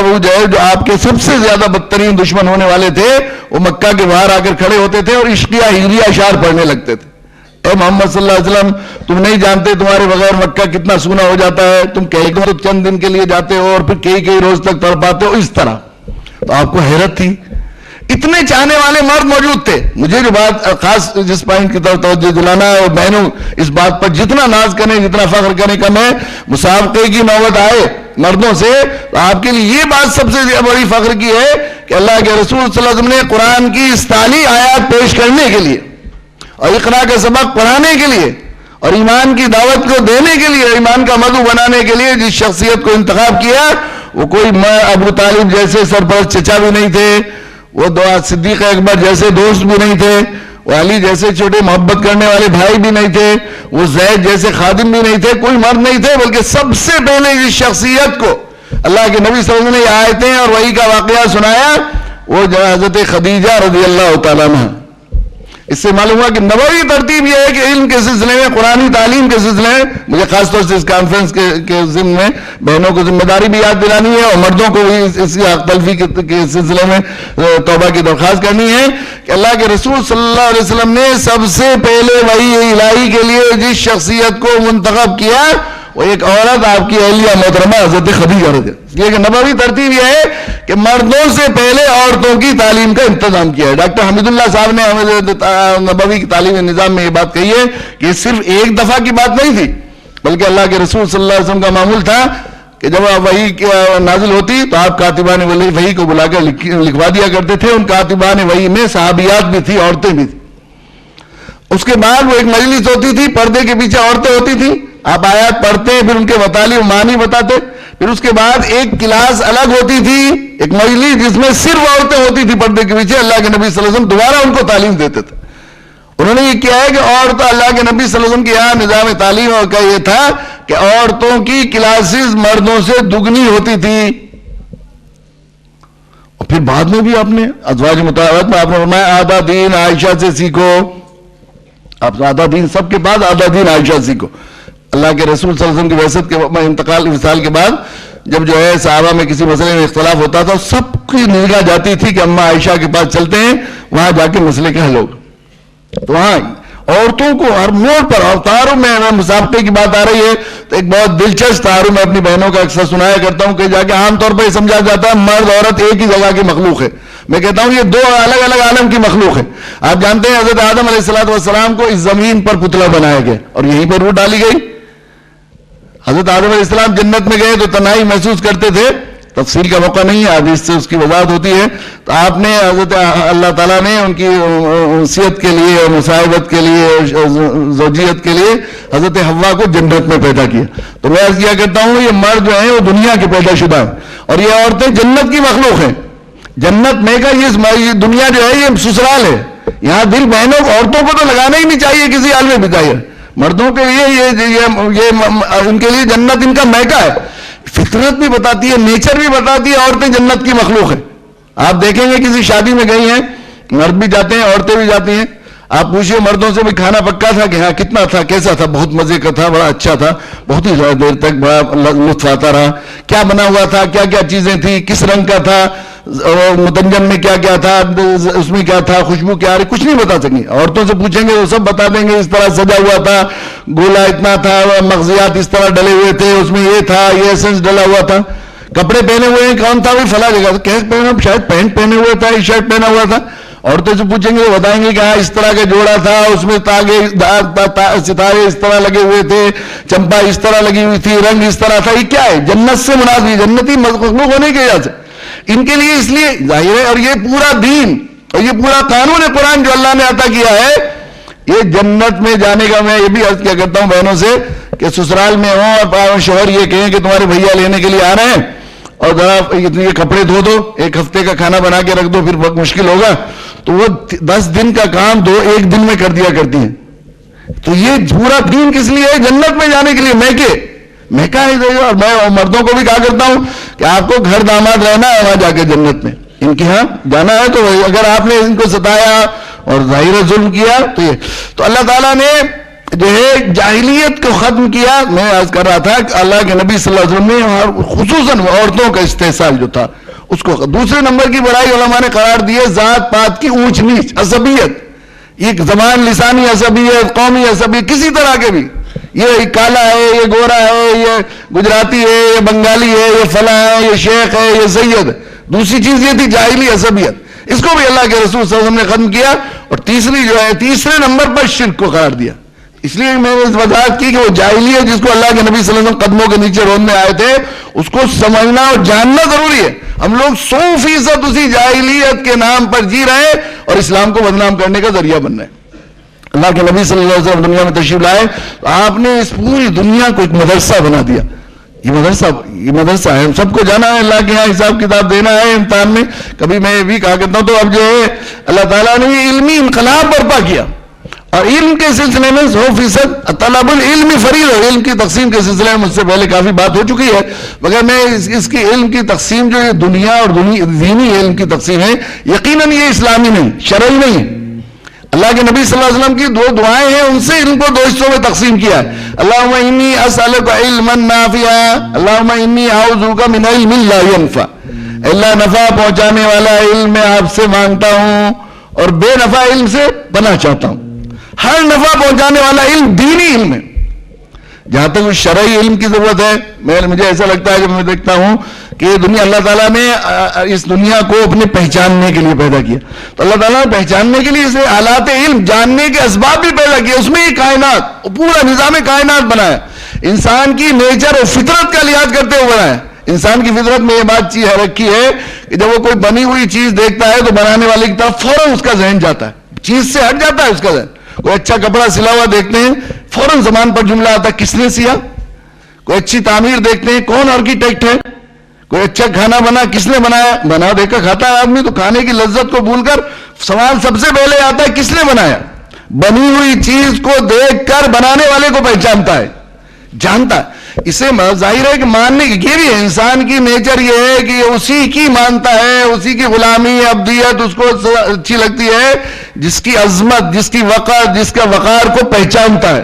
جو آپ کے سب سے زیادہ بدترین دشمن ہونے والے تھے, وہ مکہ کے باہر آ کر کھڑے ہوتے تھے اور عشقیہ ہجریہ اشعار پڑھنے لگتے تھے. اے محمد صلی اللہ علیہ وسلم, تم نہیں جانتے تمہارے بغیر مکہ کتنا سونا ہو جاتا ہے, تم کئی تو چند دن کے لیے جاتے ہو اور پھر کئی روز تک تڑپاتے ہو, اس طرح. تو آپ کو حیرت تھی, اتنے چاہنے والے مرد موجود تھے. مجھے جو بات خاص جس پوائنٹ کی طرف توجہ دلانا ہے, اور بہنوں اس بات پر جتنا ناز کریں جتنا فخر کریں کم ہے, مسابقے کی نوبت آئے مردوں سے تو آپ کے لیے یہ بات سب سے بڑی فخر کی ہے کہ اللہ کے رسول صلی اللہ علیہ وسلم نے قرآن کی استعلی آیات پیش کرنے کے لیے اور اقرا کا سبق پڑھانے کے لیے اور ایمان کی دعوت کو دینے کے لیے, ایمان کا مدعو بنانے کے لیے جس شخصیت کو انتخاب کیا, وہ کوئی ابو طالب جیسے سرپرست چچا بھی نہیں تھے, وہ صدیق اکبر جیسے دوست بھی نہیں تھے, وہ علی جیسے چھوٹے محبت کرنے والے بھائی بھی نہیں تھے, وہ زید جیسے خادم بھی نہیں تھے, کوئی مرد نہیں تھے, بلکہ سب سے پہلے اس شخصیت کو اللہ کے نبی صلی اللہ علیہ وسلم نے یہ آیتیں اور وحی کا واقعہ سنایا, وہ حضرت خدیجہ رضی اللہ تعالیٰ عنہ. اس سے معلوم ہوا کہ نبوی ترتیب یہ ہے کہ علم کے سلسلے میں, قرآنی تعلیم کے سلسلے میں, مجھے خاص طور سے اس کانفرنس کے ضمن میں بہنوں کو ذمہ داری بھی یاد دلانی ہے اور مردوں کو بھی اس حق تلفی کے سلسلے میں توبہ کی درخواست کرنی ہے کہ اللہ کے رسول صلی اللہ علیہ وسلم نے سب سے پہلے وحی الہی کے لیے جس شخصیت کو منتخب کیا وہ ایک عورت, آپ کی اہلیہ محترمہ حضرت خدیجہ رضی اللہ. یہ کہ نبوی ترتیب یہ ہے کہ مردوں سے پہلے عورتوں کی تعلیم کا انتظام کیا ہے. ڈاکٹر حمید اللہ صاحب نے نبوی کی تعلیمی نظام میں یہ بات کہی ہے کہ یہ صرف ایک دفعہ کی بات نہیں تھی, بلکہ اللہ کے رسول صلی اللہ علیہ وسلم کا معمول تھا کہ جب وحی نازل ہوتی تو آپ کاتبان وحی کو بلا کر لکھوا دیا کرتے تھے. ان کاتبان وحی میں صحابیات بھی تھی, عورتیں بھی تھی. اس کے بعد وہ ایک مجلس ہوتی تھی, پردے کے پیچھے عورتیں ہوتی تھیں, آپ آیات پڑھتے پھر ان کے مطالب معنی بتاتے. پھر اس کے بعد ایک کلاس الگ ہوتی تھی, ایک مجلس جس میں صرف عورتیں ہوتی تھی پردے کے پیچھے. اللہ کے نبی صلی اللہ علیہ وسلم دوبارہ ان کو تعلیم دیتے تھے. انہوں نے یہ کیا ہے کہ عورتوں, اللہ کے نبی صلی اللہ علیہ وسلم کے یہاں نظام تعلیم کا یہ تھا کہ عورتوں کی کلاسز مردوں سے دگنی ہوتی تھی. اور پھر بعد میں بھی آپ نے ازواج مطہرات میں آپ نے فرمایا آدھا دین عائشہ سے سیکھو. آپ آدھا دین سب کے بعد آدھا دین عائشہ سیکھو. اللہ کے رسول صلی اللہ علیہ وسلم کی بعثت کے انتقال وصال کے بعد جب جو ہے صحابہ میں کسی مسئلے میں اختلاف ہوتا تھا, سب کی نگاہ جاتی تھی کہ اماں عائشہ کے پاس چلتے ہیں, وہاں جا کے مسئلے کا حل ہوگا. تو وہاں عورتوں کو ہر موڑ پر, اور تعارف میں مسابقے کی بات آ رہی ہے تو ایک بہت دلچسپ تعارف میں اپنی بہنوں کا اکثر سنایا کرتا ہوں کہ جا کے عام طور پر یہ سمجھا جاتا ہے مرد عورت ایک ہی جگہ کی مخلوق ہے. میں کہتا ہوں یہ دو الگ الگ عالم کی مخلوق ہے. آپ جانتے ہیں حضرت آدم علیہ السلام کو اس زمین پر پتلا بنایا گیا اور یہیں پر روح ڈالی گئی. حضرت آدم علیہ السلام جنت میں گئے تو تنہائی محسوس کرتے تھے, تفصیل کا موقع نہیں ہے, آج اس سے اس کی وضاحت ہوتی ہے. تو آپ نے حضرت اللہ تعالیٰ نے ان کی انسیت کے لیے, مصاحبت کے لیے, زوجیت کے لیے حضرت حوا کو جنت میں پیدا کیا. تو میں عرض کیا کرتا ہوں یہ مرد جو ہیں وہ دنیا کے پیدا شدہ ہیں اور یہ عورتیں جنت کی مخلوق ہیں. جنت میں کا یہ دنیا جو ہے یہ سسرال ہے. یہاں دل بہنوں عورتوں کو تو لگانا ہی نہیں چاہیے کسی عالم میں بتائیے. مردوں کے لیے یہ ان کے لیے جنت ان کا میکہ ہے. فطرت بھی بتاتی ہے, نیچر بھی بتاتی ہے, عورتیں جنت کی مخلوق ہیں. آپ دیکھیں گے کسی شادی میں گئی ہیں, مرد بھی جاتے ہیں عورتیں بھی جاتی ہیں, آپ پوچھئے مردوں سے بھی کھانا پکا تھا کہ ہاں کتنا تھا, کیسا تھا, بہت مزے کا تھا, بڑا اچھا تھا, بہت ہی زیادہ دیر تک بڑا لطف آتا رہا, کیا بنا ہوا تھا, کیا کیا چیزیں تھیں, کس رنگ کا تھا, متنجن میں کیا کیا تھا, اس میں کیا تھا, خوشبو کیا آ رہی, کچھ نہیں بتا سکیں. عورتوں سے پوچھیں گے وہ سب بتا دیں گے, اس طرح سجا ہوا تھا, گولا اتنا تھا, مغزیات اس طرح ڈلے ہوئے تھے, اس میں یہ تھا, یہ ایسنس ڈلا ہوا تھا, کپڑے پہنے ہوئے ہیں کون تھا, وہی فلاں جگہ کیس پہنا, شاید پینٹ پہنے ہوئے تھا, شرٹ پہنا ہوا تھا. عورتوں سے پوچھیں گے وہ بتائیں گے کہ ہاں اس طرح کا جوڑا تھا, اس میں تاگے ستارے اس طرح لگے ہوئے تھے, چمپا اس طرح لگی ہوئی تھی, رنگ اس طرح تھا. یہ کیا ہے؟ جنت سے مناسب, جنتی مخلوق ہونے کی وجہ سے. ان کے لیے اس لیے ظاہر ہے، اور یہ پورا دین اور یہ پورا قانون قرآن جو اللہ نے عطا کیا ہے، یہ جنت میں جانے کا میں یہ بھی عرض کیا کرتا ہوں بہنوں سے کہ سسرال میں ہوں اور شوہر یہ کہیں کہ تمہارے بھیا لینے کے لیے آ رہے ہیں اور ذرا یہ کپڑے دھو دو، ایک ہفتے کا کھانا بنا کے رکھ دو، پھر بہت مشکل ہوگا، تو وہ 10 دن کا کام 1 دن میں کر دیا کرتی ہیں. تو یہ پورا دین کس لیے ہے؟ جنت میں جانے کے لیے. میں کہا ہے، اور میں مردوں کو بھی کہا کرتا ہوں کہ آپ کو گھر داماد رہنا ہے وہاں جا کے جنت میں، ان کے ہاں جانا ہے. تو اگر آپ نے ان کو ستایا اور ظاہر ظلم کیا تو اللہ تعالیٰ نے جو ہے جاہلیت کو ختم کیا. میں عرض کر رہا تھا کہ اللہ کے نبی صلی اللہ علیہ وسلم نے خصوصاً عورتوں کا استحصال جو تھا اس کو دوسرے نمبر کی بڑائی علماء نے قرار دی ہے ذات پات کی اونچ نیچ، عصبیت، یہ زبان لسانی عصبیت، قومی عصبیت، کسی طرح کے بھی، یہ کالا ہے، یہ گورا ہے، یہ گجراتی ہے، یہ بنگالی ہے، یہ فلاں ہے، یہ شیخ ہے، یہ سید. دوسری چیز یہ تھی جاہلی عصبیت، اس کو بھی اللہ کے رسول صلی اللہ علیہ وسلم نے ختم کیا. اور تیسری جو ہے تیسرے نمبر پر شرک کو قرار دیا. اس لیے میں نے اس وضاحت کی کہ وہ جاہلیت جس کو اللہ کے نبی صلی اللہ علیہ وسلم قدموں کے نیچے روندنے آئے تھے اس کو سمجھنا اور جاننا ضروری ہے. ہم لوگ 100% اسی جاہلیت کے نام پر جی رہے ہیں اور اسلام کو بدنام کرنے کا ذریعہ بن رہے ہیں. اللہ کے نبی صلی اللہ علیہ وسلم دنیا میں تشریف لائے تو آپ نے اس پوری دنیا کو ایک مدرسہ بنا دیا. یہ مدرسہ ہے، ہم سب کو جانا ہے، اللہ کے یہاں حساب کتاب دینا ہے امتحان میں. کبھی میں یہ بھی کہا کرتا ہوں تو اب جو ہے اللہ تعالیٰ نے یہ علمی انقلاب برپا کیا اور علم کے سلسلے میں 100% طلب العلم فریضہ. علم کی تقسیم کے سلسلے میں مجھ سے پہلے کافی بات ہو چکی ہے، مگر میں اس کی علم کی تقسیم جو یہ دنیا اور دینی علم کی تقسیم ہے، یقیناً یہ اسلامی نہیں، شرعی نہیں ہے. اللہ کے نبی صلی اللہ علیہ وسلم کی 2 دعائیں ہیں، ان سے علم کو 2 حصوں میں تقسیم کیا ہے. اللہم انی اسألک علما نافعا، اللہم انی اعوذ من علم لا ينفع. اللہ نفع پہنچانے والا علم میں آپ سے مانگتا ہوں اور بے نفع علم سے پناہ چاہتا ہوں. ہر نفع پہنچانے والا علم دینی علم ہے. جہاں تک اس شرعی علم کی ضرورت ہے، مجھے ایسا لگتا ہے جب میں دیکھتا ہوں کہ یہ دنیا اللہ تعالیٰ نے اس دنیا کو اپنے پہچاننے کے لیے پیدا کیا، تو اللہ تعالیٰ نے پہچاننے کے لیے اسے آلات علم، جاننے کے اسباب بھی پیدا کیے. اس میں یہ کائنات، پورا نظام کائنات بنایا، انسان کی نیچر اور فطرت کا لحاظ کرتے ہوئے بنایا. انسان کی فطرت میں یہ بات رکھی ہے کہ جب وہ کوئی بنی ہوئی چیز دیکھتا ہے تو بنانے والے کی طرف فوراً اس کا ذہن جاتا ہے، چیز سے ہٹ جاتا ہے اس کا ذہن. کوئی اچھا کپڑا سلا ہوا دیکھتے ہیں فوراً زبان پر جملہ آتا ہے کس نے سیا. کوئی اچھی تعمیر دیکھتے ہیں کون آرکیٹیکٹ ہے. کوئی اچھا کھانا بنا کس نے بنایا، بنا دیکھ کر کھاتا ہے آدمی تو کھانے کی لذت کو بھول کر سوال سب سے پہلے آتا ہے کس نے بنایا. بنی ہوئی چیز کو دیکھ کر بنانے والے کو پہچانتا ہے، جانتا ہے. اسے ظاہر ہے کہ ماننے کی یہ بھی ہے، انسان کی نیچر یہ ہے کہ اسی کی مانتا ہے، اسی کی غلامی عبدیت اس کو اچھی لگتی ہے جس کی عظمت، جس کی وقار، جس کا وقار کو پہچانتا ہے.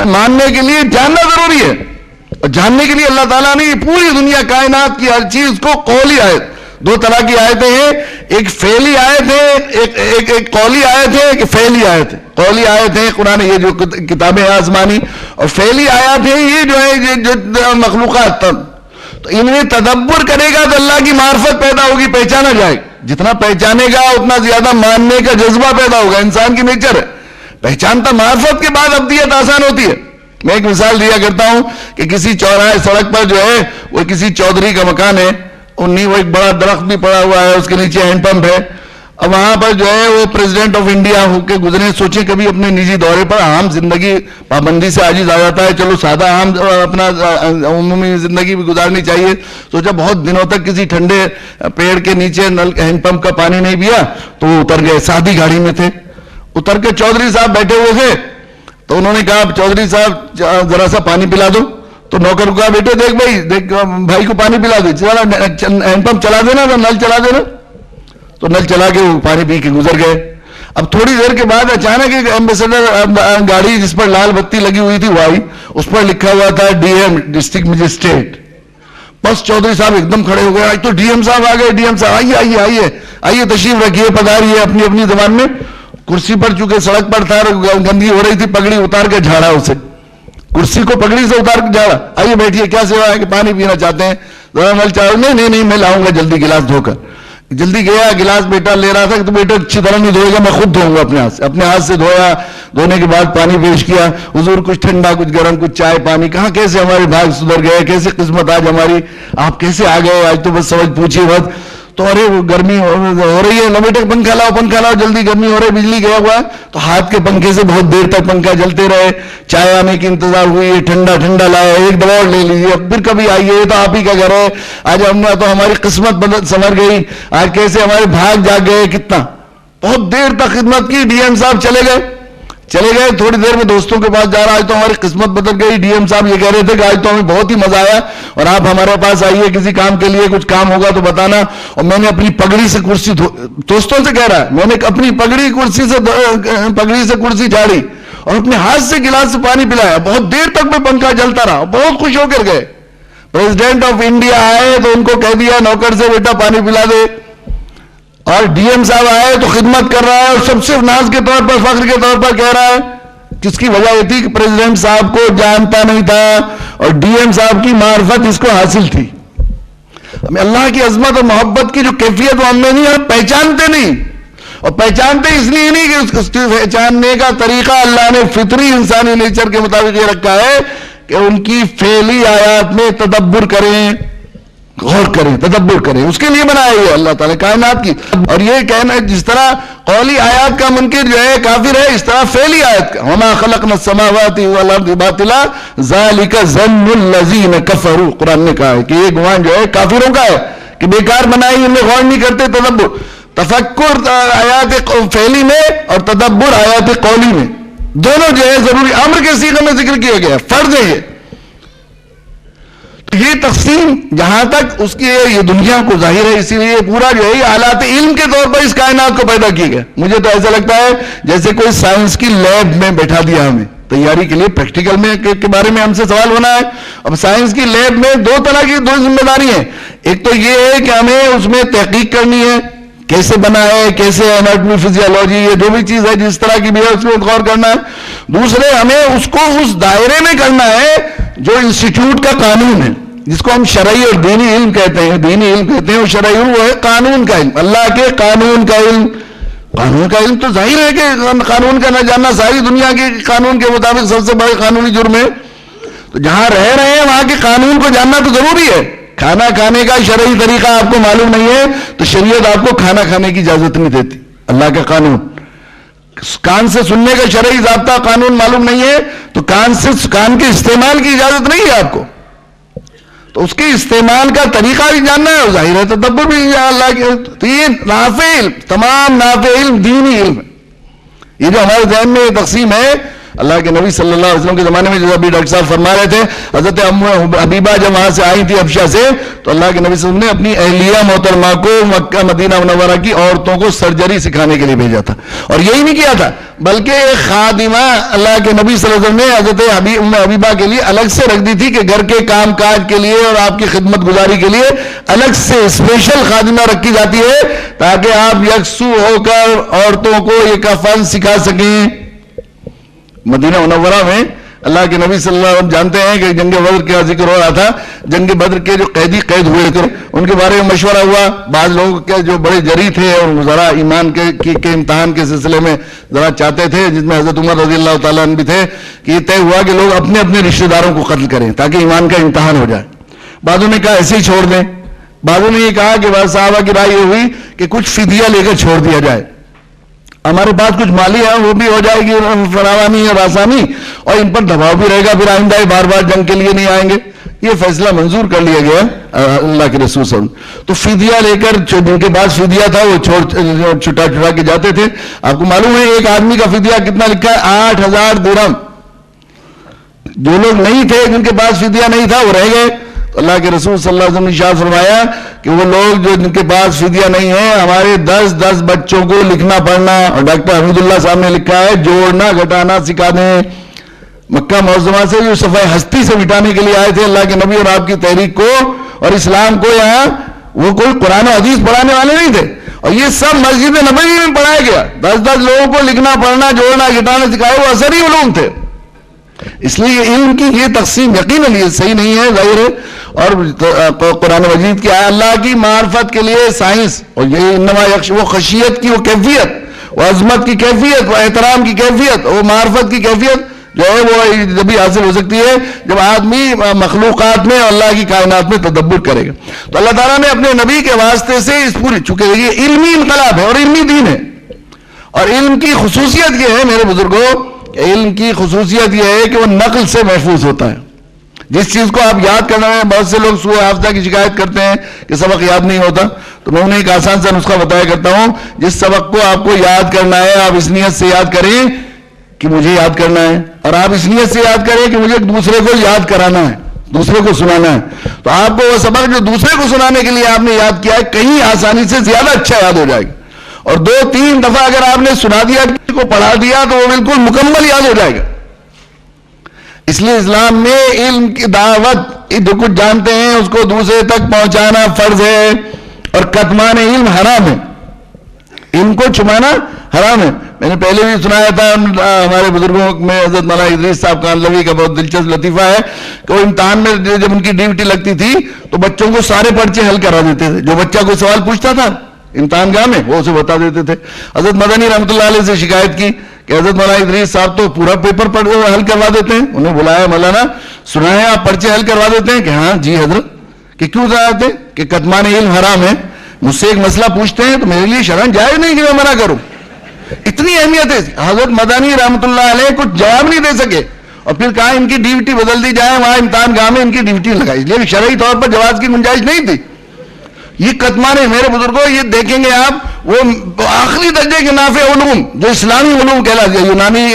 ماننے کے لیے جاننا ضروری ہے، اور جاننے کے لیے اللہ تعالیٰ نے پوری دنیا کائنات کی ہر چیز کو قولی آیت، 2 طرح کی آیتیں ہیں، ایک فعلی آیت ہے، ایک قولی آیت ہے، ایک فعلی آیت ہے. قولی آیت ہے قرآن، یہ جو کتابیں ہیں آسمانی، اور فعلی آیات ہیں یہ جو ہے جو مخلوقات. تو ان میں تدبر کرے گا تو اللہ کی معرفت پیدا ہوگی، پہچانا جائے گا. جتنا پہچانے گا اتنا زیادہ ماننے کا جذبہ پیدا ہوگا. انسان کی نیچر ہے پہچانتا. معرفت کے بعد ابدیت آسان ہوتی ہے. میں ایک مثال دیا کرتا ہوں کہ کسی چوراہے سڑک پر جو ہے وہ کسی چودھری کا مکان ہے، انہیں وہ ایک بڑا درخت بھی پڑا ہوا ہے، اس کے نیچے ہینڈ پمپ ہے. اب وہاں پر جو ہے وہ پریزیڈنٹ آف انڈیا ہو کے گزرے، سوچیں کبھی اپنے نجی دورے پر، عام زندگی پابندی سے عاجز آ جاتا ہے، چلو سادہ عام اپنا عمومی زندگی بھی گزارنی چاہیے. سوچا بہت دنوں تک کسی ٹھنڈے پیڑ کے نیچے ہینڈ پمپ کا پانی نہیں پیا تو وہ اتر گئے. سادی گاڑی میں تھے، اتر کے چودھری صاحب بیٹھے ہوئے تھے تو انہوں نے کہا چودھری صاحب ذرا سا پانی پلا دو. تو نوکر کو کہا بیٹے دیکھ بھائی کو پانی پلا دے، ہینڈ پمپ چلا دینا، نل چلا دینا. تو نل چلا کے وہ پانی پی کے گزر گئے. اب تھوڑی دیر کے بعد اچانک ایک ایمبیسڈر گاڑی جس پر لال بتی لگی ہوئی تھی وہ آئی، اس پر لکھا ہوا تھا ڈی ایم ڈسٹرکٹ مجسٹریٹ. بس چودھری صاحب ایک دم کھڑے ہو گئے. آج تو ڈی ایم صاحب آ گئے. ڈی ایم صاحب آئیے آئیے آئیے آئیے تشریف رکھیے، پدھاریے. اپنی اپنی زبان میں کرسی پر چونکہ سڑک پر تھا، گندگی ہو رہی تھی، پگڑی اتار کے جھاڑا اسے، کرسی کو پگڑی سے اتار کے جھاڑا. آئیے بیٹھیے، کیا سیوا ہے؟ کہ پانی پینا چاہتے ہیں، ذرا نل چاہو. نہیں میں لاؤں گا جلدی گلاس دھو کر. جلدی گیا, گلاس بیٹا لے رہا تھا کہ تو بیٹا اچھی طرح نہیں دھوئے گا, میں خود دھوؤں گا اپنے ہاتھ سے دھویا. دھونے کے بعد پانی پیش کیا, حضور کچھ ٹھنڈا کچھ گرم کچھ چائے پانی. کہاں کیسے ہمارے بھاگ سدھر گئے, کیسے قسمت آج ہماری, آپ کیسے آ گئے آج, تو بس سمجھ پوچھیے مت. تو ارے وہ گرمی ہو رہی ہے, نہ بیٹے پنکھا لاؤ جلدی, گرمی ہو رہی, بجلی گیا ہوا ہے. تو ہاتھ کے پنکھے سے بہت دیر تک پنکھا جلتے رہے, چائے آنے کی انتظار ہوئی, ٹھنڈا لایا, ایک دباؤ لے لیجیے, پھر کبھی آئیے, تو آپ ہی کا گھر ہے. آج ہم نے تو ہماری قسمت سنور گئی, آج کیسے ہمارے بھاگ جاگ گئے. کتنا بہت دیر تک خدمت کی, ڈی ایم صاحب چلے گئے, تھوڑی دیر میں دوستوں کے پاس جا رہا, آج تو ہماری قسمت بدل گئی. ڈی ایم صاحب یہ کہہ رہے تھے کہ آج تو ہمیں بہت ہی مزہ آیا, اور آپ ہمارے پاس آئیے کسی کام کے لیے, کچھ کام ہوگا تو بتانا. اور میں نے اپنی پگڑی سے کرسی, دوستوں سے کہہ رہا ہے, میں نے اپنی پگڑی سے کرسی جھاڑی اور اپنے ہاتھ سے گلاس سے پانی پلایا. بہت دیر تک میں پنکھا جلتا رہا, بہت خوش ہو کر گئے. پریزیڈنٹ آف انڈیا آئے تو ان کو کہہ دیا نوکر سے, بیٹا پانی پلا دے. اور ڈی ایم صاحب آئے تو خدمت کر رہا ہے, اور سب سے ناز کے طور پر, فخر کے طور پر کہہ رہا ہے, جس کی وجہ یہ تھی کہ پریزیڈنٹ صاحب کو جانتا نہیں تھا, اور ڈی ایم صاحب کی معرفت اس کو حاصل تھی. ہمیں اللہ کی عظمت اور محبت کی جو کیفیت وہ ہم میں نہیں, ہم پہچانتے نہیں. اور پہچانتے اس لیے نہیں کہ اس کو پہچاننے کا طریقہ اللہ نے فطری انسانی نیچر کے مطابق یہ رکھا ہے کہ ان کی فعلی آیات میں تدبر کریں, غور کریں, تدبر کریں. اس کے لیے بنایا یہ اللہ تعالیٰ کائنات کی. اور یہ کہنا جس طرح قولی آیات کا منکر جو ہے کافر ہے, اس طرح فعلی آیت کا وما خلقنا السماوات والارض باطلا ذالک ظن الذین کفروا, قرآن نے کہا ہے کہ یہ گمان جو ہے کافروں کا ہے کہ بیکار بنائی, ان میں غور نہیں کرتے. تدبر, تفکر آیات فعلی میں اور تدبر آیات قولی میں, دونوں جو ہے ضروری, امر کے صیغے میں ذکر کیا گیا, فرض ہے یہ. یہ تقسیم جہاں تک اس کی یہ دنیا کو ظاہر ہے, اسی لیے پورا جو ہے آلات علم کے طور پر اس کائنات کو پیدا کیا گیا. مجھے تو ایسا لگتا ہے جیسے کوئی سائنس کی لیب میں بیٹھا دیا ہمیں تیاری کے لیے, پریکٹیکل میں کے بارے میں ہم سے سوال ہونا ہے. اب سائنس کی لیب میں دو طرح کی دو ذمہ داری ہیں. ایک تو یہ ہے کہ ہمیں اس میں تحقیق کرنی ہے, کیسے بنا ہے, کیسے اناٹمی فزیالوجی, یہ جو بھی چیز ہے جس طرح کی بھی ہے اس میں غور کرنا ہے. دوسرے ہمیں اس کو اس دائرے میں کرنا ہے جو انسٹیٹیوٹ کا قانون ہے, جس کو ہم شرعی اور دینی علم کہتے ہیں. دینی علم کہتے ہیں, اور شرعی علم وہ ہے قانون کا علم, اللہ کے قانون کا علم. قانون کا علم تو ظاہر ہے کہ قانون کا نہ جاننا ساری دنیا کے قانون کے مطابق سب سے بڑے قانونی جرم ہے. تو جہاں رہ رہے ہیں وہاں کے قانون کو جاننا تو ضروری ہے. کھانا کھانے کا شرعی طریقہ آپ کو معلوم نہیں ہے تو شریعت آپ کو کھانا کھانے کی اجازت نہیں دیتی. اللہ کا قانون, کان سے سننے کا شرعی ضابطہ قانون معلوم نہیں ہے تو کان کے استعمال کی اجازت نہیں ہے آپ کو, تو اس کے استعمال کا طریقہ بھی جاننا ہے, اور ظاہر ہے تدبر بھی اللہ کے. تو یہ نافع علم, تمام نافع علم دینی علم ہے. یہ جو ہمارے ذہن میں یہ تقسیم ہے, اللہ کے نبی صلی اللہ علیہ وسلم کے زمانے میں جیسا ابھی ڈاکٹر صاحب فرما رہے تھے, حضرت ام حبیبہ جب وہاں سے آئی تھی حبشہ سے, تو اللہ کے نبی صلی اللہ علیہ وسلم نے اپنی اہلیہ محترمہ کو مکہ مدینہ منورہ کی عورتوں کو سرجری سکھانے کے لیے بھیجا تھا. اور یہی نہیں کیا تھا بلکہ ایک خادمہ اللہ کے نبی صلی اللہ علیہ وسلم نے حضرت ام حبیبہ کے لیے الگ سے رکھ دی تھی کہ گھر کے کام کاج کے لیے اور آپ کی خدمت گزاری کے لیے الگ سے اسپیشل خادمہ رکھی جاتی ہے تاکہ آپ یکسو ہو کر عورتوں کو یہ کا فن سکھا سکیں. مدینہ منورہ میں اللہ کے نبی صلی اللہ علیہ وسلم جانتے ہیں کہ جنگ بدر کا ذکر ہو رہا تھا. جنگ بدر کے جو قید ہوئے تھے ان کے بارے میں مشورہ ہوا. بعض لوگ کے جو بڑے جری تھے اور ذرا ایمان کے امتحان کے سلسلے میں ذرا چاہتے تھے, جس میں حضرت عمر رضی اللہ تعالیٰ عنہ بھی تھے, کہ یہ طے ہوا کہ لوگ اپنے اپنے رشتہ داروں کو قتل کریں تاکہ ایمان کا امتحان ہو جائے. بعضوں نے کہا ایسے ہی چھوڑ دیں, بعضوں نے یہ کہا کہ بعض صحابہ کی رائے یہ ہوئی کہ کچھ فدیہ لے کر چھوڑ دیا جائے, ہمارے پاس کچھ مالی ہے وہ بھی ہو جائے گی فراوانی اور آسانی, اور ان پر دباؤ بھی رہے گا, پھر آئندہ بار بار جنگ کے لیے نہیں آئیں گے. یہ فیصلہ منظور کر لیا گیا اللہ کے رسول صلی اللہ علیہ وسلم. تو فدیہ لے کر جن کے پاس فدیہ تھا وہ چھٹا کے جاتے تھے. آپ کو معلوم ہے ایک آدمی کا فدیہ کتنا لکھا ہے, 8,000 درہم. جو لوگ نہیں تھے جن کے پاس فدیہ نہیں تھا وہ رہ گئے. اللہ کے رسول صلی اللہ علیہ وسلم نے ارشاد فرمایا کہ وہ لوگ جو جن کے پاس فدیہ نہیں ہے ہمارے 10 بچوں کو لکھنا پڑھنا, اور ڈاکٹر حمید اللہ صاحب نے لکھا ہے جوڑنا گھٹانا سکھا دیں. مکہ معظمہ سے جو صفحہ ہستی سے مٹانے کے لیے آئے تھے اللہ کے نبی اور آپ کی تحریک کو اور اسلام کو, یہاں وہ کوئی قرآن و حدیث پڑھانے والے نہیں تھے, اور یہ سب مسجد نبوی میں پڑھایا گیا. 10 لوگوں کو لکھنا پڑھنا جوڑنا گھٹانا سکھائے, وہ اثری علوم تھے. اس لیے علم کی یہ تقسیم یقیناً یہ صحیح نہیں ہے، ظاہر ہے. اور قرآن مجید کی اللہ کی معرفت کے لیے سائنس، اور یہ انما وہ خشیت کی وہ کیفیت، وہ عظمت کی کیفیت، وہ احترام کی کیفیت، وہ معرفت کی کیفیت جو ہے وہ جبھی حاصل ہو سکتی ہے جب آدمی مخلوقات میں اور اللہ کی کائنات میں تدبر کرے گا. تو اللہ تعالیٰ نے اپنے نبی کے واسطے سے اس پوری، چونکہ یہ علمی انقلاب ہے اور علمی دین ہے، اور علم کی خصوصیت یہ ہے میرے بزرگوں، علم کی خصوصیت یہ ہے کہ وہ نقل سے محفوظ ہوتا ہے. جس چیز کو آپ یاد کرنا ہے، بہت سے لوگ سوء حافظہ کی شکایت کرتے ہیں کہ سبق یاد نہیں ہوتا، تو میں انہیں ایک آسان سا نسخہ بتایا کرتا ہوں. جس سبق کو آپ کو یاد کرنا ہے آپ اس نیت سے یاد کریں کہ مجھے یاد کرنا ہے، اور آپ اس نیت سے یاد کریں کہ مجھے دوسرے کو یاد کرانا ہے، دوسرے کو سنانا ہے. تو آپ کو وہ سبق جو دوسرے کو سنانے کے لیے آپ نے یاد کیا ہے کہیں آسانی سے زیادہ اچھا یاد ہو جائے گا. اور 2-3 دفعہ اگر آپ نے سنا دیا، کسی کو پڑھا دیا، تو وہ بالکل مکمل یاد ہو جائے گا. اس لیے اسلام میں علم کی دعوت جو کچھ جانتے ہیں اس کو دوسرے تک پہنچانا فرض ہے، اور کتمان علم حرام ہے، علم کو چھپانا حرام ہے. میں نے پہلے بھی سنایا تھا ہمارے بزرگوں میں حضرت مولانا ادریس صاحب کانلوی کا بہت دلچسپ لطیفہ ہے کہ وہ امتحان میں جب ان کی ڈیوٹی لگتی تھی تو بچوں کو سارے پرچے حل کرا دیتے تھے. جو بچہ کوئی سوال پوچھتا تھا امتحان گاہ میں وہ اسے بتا دیتے تھے. حضرت مدنی رحمۃ اللہ علیہ سے شکایت کی کہ حضرت مولانا ادریس صاحب تو پورا پیپر حل کروا دیتے ہیں. انہیں بلایا، مولانا سنا ہے آپ پرچے حل کروا دیتے ہیں؟ کہ ہاں جی حضرت. کہ کیوں سناتے ہیں؟ کہ کتمان علم حرام ہے. مجھ سے ایک مسئلہ پوچھتے ہیں تو میرے لیے شرعاً جائز نہیں کہ میں منع کروں. اتنی اہمیت ہے. حضرت مدنی رحمۃ اللہ علیہ کچھ جواب نہیں دے سکے، اور پھر کہا ان کی ڈیوٹی بدل دی جائے، وہاں امتحان گاہ میں ان کی ڈیوٹی لگائی، اس لیے شرعی طور پر جواز کی گنجائش نہیں تھی. یہ کتمان ہے میرے بزرگوں. یہ دیکھیں گے آپ وہ آخری درجے کے نافع علوم جو اسلامی علوم کہلاتے ہیں، یونانی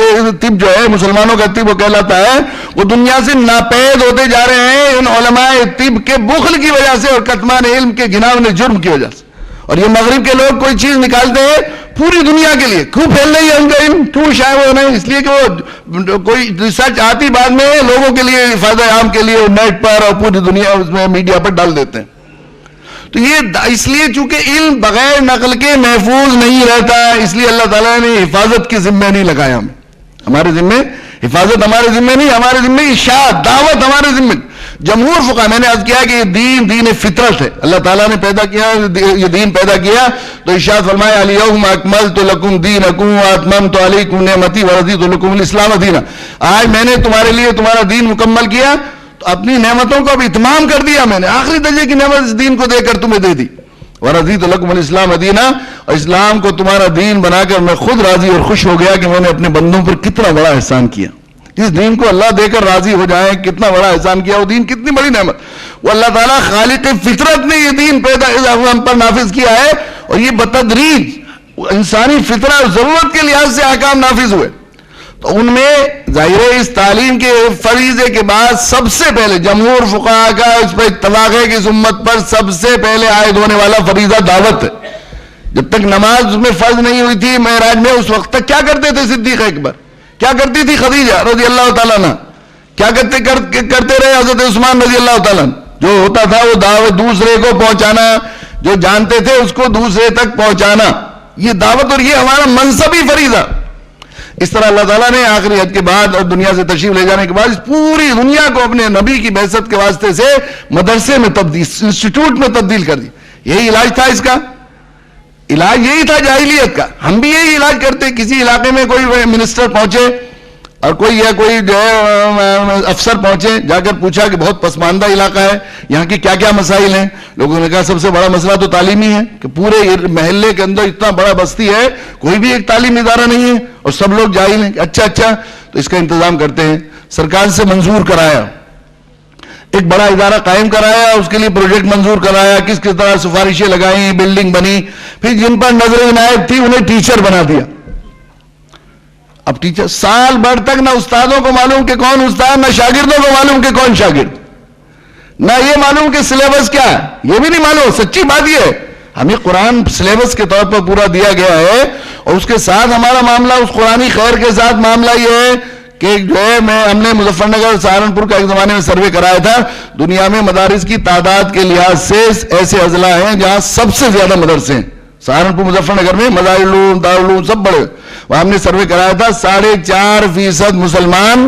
طب جو ہے مسلمانوں کا طب وہ کہلاتا ہے، وہ دنیا سے ناپید ہوتے جا رہے ہیں ان علماء طب کے بخل کی وجہ سے اور کتمان علم کے گھناؤنے جرم کی وجہ سے. اور یہ مغرب کے لوگ کوئی چیز نکالتے ہیں پوری دنیا کے لیے، کیوں پھیل رہی ہے ان کا علم، کیوں شائع ہو رہے ہیں؟ اس لیے کہ وہ کوئی ریسرچ آتی بعد میں لوگوں کے لیے فائدہ عام کے لیے نیٹ پر اور پوری دنیا اس میں میڈیا پر ڈال دیتے ہیں. تو یہ اس لیے چونکہ علم بغیر نقل کے محفوظ نہیں رہتا، اس لیے اللہ تعالیٰ نے حفاظت کے ذمہ نہیں لگایا ہمیں. ہمارے ذمہ حفاظت ہمارے ذمہ نہیں، ہمارے ذمہ اشاعت دعوت ہمارے ذمہ. جمہور فقہ میں نے عرض کیا کہ یہ دین فطرت ہے. اللہ تعالیٰ نے پیدا کیا، یہ دین پیدا کیا تو ارشاد فرمایا الیوم اکملت لکم دینکم واتممت علیکم نعمتی ورضیت لکم الاسلام دینا. آج میں نے تمہارے لیے تمہارا دین مکمل کیا، تو اپنی نعمتوں کو اب اتمام کر دیا. میں نے آخری درجے کی نعمت اس دین کو دے کر تمہیں دے دی. ورضیت لکم الاسلام دینا، اور اسلام کو تمہارا دین بنا کر میں خود راضی اور خوش ہو گیا کہ میں نے اپنے بندوں پر کتنا بڑا احسان کیا. جس دین کو اللہ دے کر راضی ہو جائیں کتنا بڑا احسان کیا. وہ دین کتنی بڑی نعمت. وہ اللہ تعالیٰ خالق فطرت نے یہ دین پیدا ہم پر نافذ کیا ہے، اور یہ بتدریج انسانی فطرت ضرورت کے لحاظ سے احکام نافذ ہوئے. تو ان میں ظاہر ہے اس تعلیم کے فریضے کے بعد سب سے پہلے جمہور فقہاء کا اس پر اتفاق ہے کہ اس امت پر سب سے پہلے عائد ہونے والا فریضہ دعوت ہے. جب تک نماز میں فرض نہیں ہوئی تھی معراج میں، اس وقت تک کیا کرتے تھے صدیق اکبر، کیا کرتی تھی خدیجہ رضی اللہ تعالیٰ عنہ، کیا کرتے رہے حضرت عثمان رضی اللہ تعالیٰ عنہ. جو ہوتا تھا وہ دعوت دوسرے کو پہنچانا، جو جانتے تھے اس کو دوسرے تک پہنچانا، یہ دعوت اور یہ ہمارا منصبی فریضہ. اس طرح اللہ تعالیٰ نے آخری حد کے بعد اور دنیا سے تشریف لے جانے کے بعد اس پوری دنیا کو اپنے نبی کی بعثت کے واسطے سے مدرسے میں تبدیل، انسٹیٹیوٹ میں تبدیل کر دی. یہی علاج تھا، اس کا علاج یہی تھا جاہلیت کا. ہم بھی یہی علاج کرتے. کسی علاقے میں کوئی منسٹر پہنچے اور کوئی جو ہے افسر پہنچے، جا کر پوچھا کہ بہت پسماندہ علاقہ ہے، یہاں کی کیا کیا مسائل ہیں. لوگوں نے کہا سب سے بڑا مسئلہ تو تعلیمی ہے کہ پورے محلے کے اندر اتنا بڑا بستی ہے کوئی بھی ایک تعلیمی ادارہ نہیں ہے اور سب لوگ جاہل ہیں. اچھا تو اس کا انتظام کرتے ہیں. سرکار سے منظور کرایا، ایک بڑا ادارہ قائم کرایا، اس کے لیے پروجیکٹ منظور کرایا، کس طرح سفارشیں لگائیں، بلڈنگ بنی. پھر جن پر نظر عنایت تھی انہیں ٹیچر بنا دیا. اب ٹیچر سال بھر تک نہ استادوں کو معلوم کہ کون استاد، نہ شاگردوں کو معلوم کہ کون شاگرد، نہ یہ معلوم کہ سلیبس کیا ہے، یہ بھی نہیں معلوم. سچی بات یہ ہے ہمیں قرآن سلیبس کے طور پر پورا دیا گیا ہے، اور اس کے ساتھ ہمارا معاملہ اس قرآنی خیر کے ساتھ معاملہ یہ ہے کہ جو ہے ہم نے مظفر نگر سہارنپور کا ایک زمانے میں سروے کرایا تھا. دنیا میں مدارس کی تعداد کے لحاظ سے ایسے اضلاع ہیں جہاں سب سے زیادہ مدرسے ہیں. سہارنپور مظفر نگر میں مدارالعلوم، دارالعلوم سب بڑے. وہاں ہم نے سروے کرایا تھا 4.5% مسلمان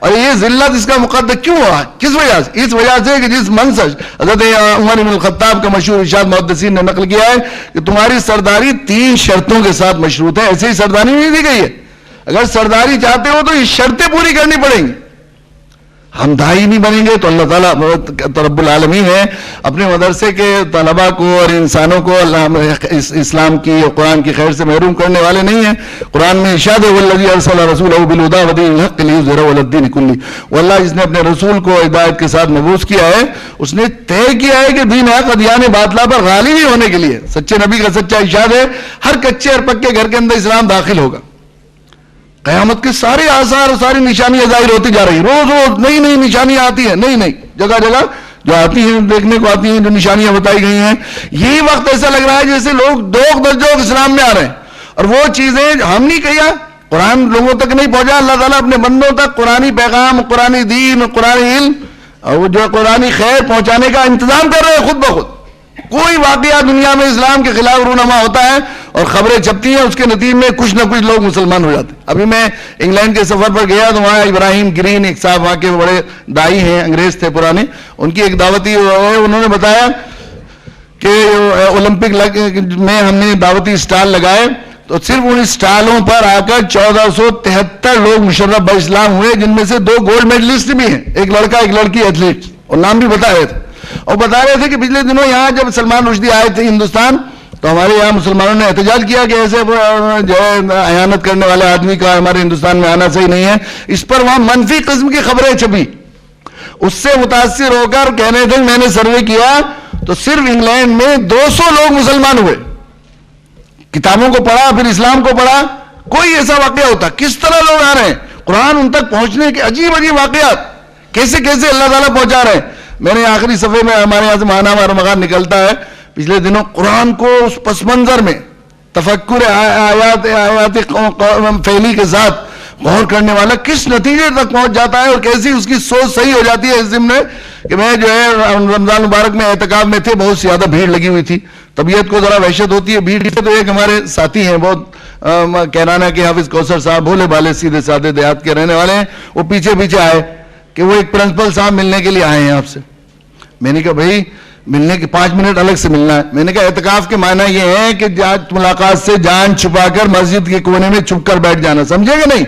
اور یہ ذلت اس کا مقدر کیوں ہوا؟ کس وجہ سے؟ اس وجہ سے کہ جس منصب حضرت عمر بن الخطاب کا مشہور ارشاد محدثین نے نقل کیا ہے کہ تمہاری سرداری 3 شرطوں کے ساتھ مشروط ہے. ایسے ہی سرداری نہیں دی گئی ہے. اگر سرداری چاہتے ہو تو یہ شرطیں پوری کرنی پڑیں گی. ہم دائی نہیں بنیں گے تو اللہ تعالیٰ رب العالمین ہے اپنے مدرسے کے طلباء کو اور انسانوں کو اسلام کی اور قرآن کی خیر سے محروم کرنے والے نہیں ہیں. قرآن میں ارشاد ہے والذی ارسل رسولہ بالہدی ودین الحق لیظہرہ علی الدین کلہ. واللہ جس نے اپنے رسول کو ہدایت کے ساتھ مبعوث کیا ہے اس نے طے کیا ہے کہ دین حق ادیان باطلہ پر غالب ہی ہونے کے لیے. سچے نبی کا سچا ارشاد ہے ہر کچے اور پکے گھر کے اندر اسلام داخل ہوگا. قیامت کے سارے آثار اور ساری نشانیاں ظاہر ہوتی جا رہی ہیں. روز روز نئی نئی نشانیاں آتی ہیں. نئی جگہ جگہ جو آتی ہیں دیکھنے کو آتی ہیں جو نشانیاں بتائی گئی ہیں. یہی وقت ایسا لگ رہا ہے جیسے لوگ دوغ درجوگ اسلام میں آ رہے ہیں اور وہ چیزیں ہم نہیں کہیا قرآن لوگوں تک نہیں پہنچا. اللہ تعالیٰ اپنے بندوں تک قرآنی پیغام قرآنی دین قرآنی علم اور وہ جو قرآنی خیر پہنچانے کا انتظام کر رہے ہیں خود بخود. کوئی واقعہ دنیا میں اسلام کے خلاف رونما ہوتا ہے اور خبریں چھپتی ہیں اس کے نتیجے میں کچھ نہ کچھ لوگ مسلمان ہو جاتے ہیں. ابھی میں انگلینڈ کے سفر پر گیا تو وہاں ابراہیم گرین ایک صاحب وہاں کے بڑے دائی ہیں انگریز تھے پرانے. ان کی ایک دعوتی انہوں نے بتایا کہ اولمپک میں ہم نے دعوتی اسٹال لگائے تو صرف ان اسٹالوں پر آ کر 1473 لوگ مشرف باسلام ہوئے جن میں سے 2 گولڈ میڈلسٹ بھی ہیں. ایک لڑکا ایک لڑکی ایتھلیٹ اور نام بھی بتا رہے تھے. اور بتا رہے تھے کہ پچھلے دنوں یہاں جب سلمان رشدی آئے تھے ہندوستان تو ہمارے یہاں مسلمانوں نے احتجاج کیا کہ ایسے جو ہے احانت کرنے والے آدمی کا ہمارے ہندوستان میں آنا صحیح نہیں ہے. اس پر وہاں منفی قسم کی خبریں چھپی. اس سے متاثر ہو کر کہنے تھے میں نے سروے کیا تو صرف انگلینڈ میں 200 لوگ مسلمان ہوئے. کتابوں کو پڑھا پھر اسلام کو پڑھا کوئی ایسا واقعہ ہوتا. کس طرح لوگ آ رہے ہیں قرآن ان تک پہنچنے کے عجیب عجیب واقعات کیسے کیسے اللہ تعالیٰ پہنچا رہے ہیں. میں نے آخری صفحے میں ہمارے یہاں سے ماہانہ مغان نکلتا ہے پچھلے دنوں قرآن کو اس پس منظر میں تفکر آیات فعلی کے ساتھ غور کرنے والا کس نتیجے تک پہنچ جاتا ہے اور کیسی اس کی سوچ صحیح ہو جاتی ہے. اس ضمن میں کہ میں جو ہے رمضان مبارک میں اعتکاف میں تھے بہت زیادہ بھیڑ لگی ہوئی تھی. طبیعت کو ذرا وحشت ہوتی ہے بھیڑ سے. تو ایک ہمارے ساتھی ہیں بہت کہرانا کے حافظ کوثر صاحب بھولے بھالے سیدھے سادے دیہات کے رہنے والے ہیں. وہ پیچھے آئے کہ وہ ایک پرنسپل صاحب ملنے کے لیے آئے ہیں آپ سے. میں نے کہا بھائی ملنے کے 5 منٹ الگ سے ملنا ہے. میں نے کہا اعتکاف کے معنی یہ ہے کہ ملاقات سے جان چھپا کر مسجد کے کونے میں چھپ کر بیٹھ جانا. سمجھے گا نہیں؟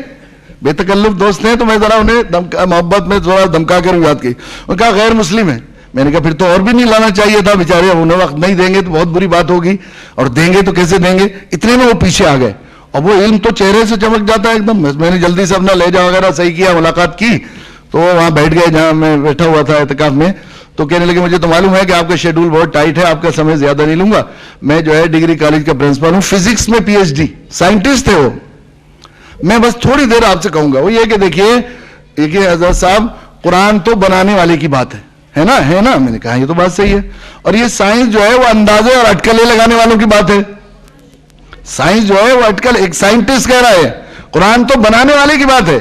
بے تکلف دوست ہیں تو میں ذرا انہیں محبت میں تھوڑا دھمکا کر بات کی. انہوں نے کہا غیر مسلم ہے. میں نے کہا پھر تو اور بھی نہیں لانا چاہیے تھا بیچارے. انہیں وقت نہیں دیں گے تو بہت بری بات ہوگی اور دیں گے تو کیسے دیں گے. اتنے میں وہ پیچھے آ گئے اور وہ علم تو چہرے سے چمک جاتا ہے ایک دم. میں نے جلدی سے اپنا لہجہ وغیرہ صحیح کیا ملاقات کی تو وہاں بیٹھ گئے جہاں میں بیٹھا ہوا تھا اعتکاف میں. تو کہنے لگے مجھے تو معلوم ہے کہ آپ کا شیڈول بہت ٹائٹ ہے آپ کا سمے زیادہ نہیں لوں گا. میں جو ہے ڈگری کالج کا پرنسپل ہوں فزکس میں PhD سائنٹسٹ ہے وہ. میں بس تھوڑی دیر آپ سے کہوں گا وہ یہ کہ دیکھیے حضرت صاحب قرآن تو بنانے والے کی بات ہے نا میں نے کہا یہ تو بات صحیح ہے. اور یہ سائنس جو ہے وہ اندازے اور اٹکلیں لگانے والوں کی بات ہے. سائنس جو ہے وہ اٹکل ایک سائنٹسٹ کہہ رہا ہے قرآن تو بنانے والے کی بات ہے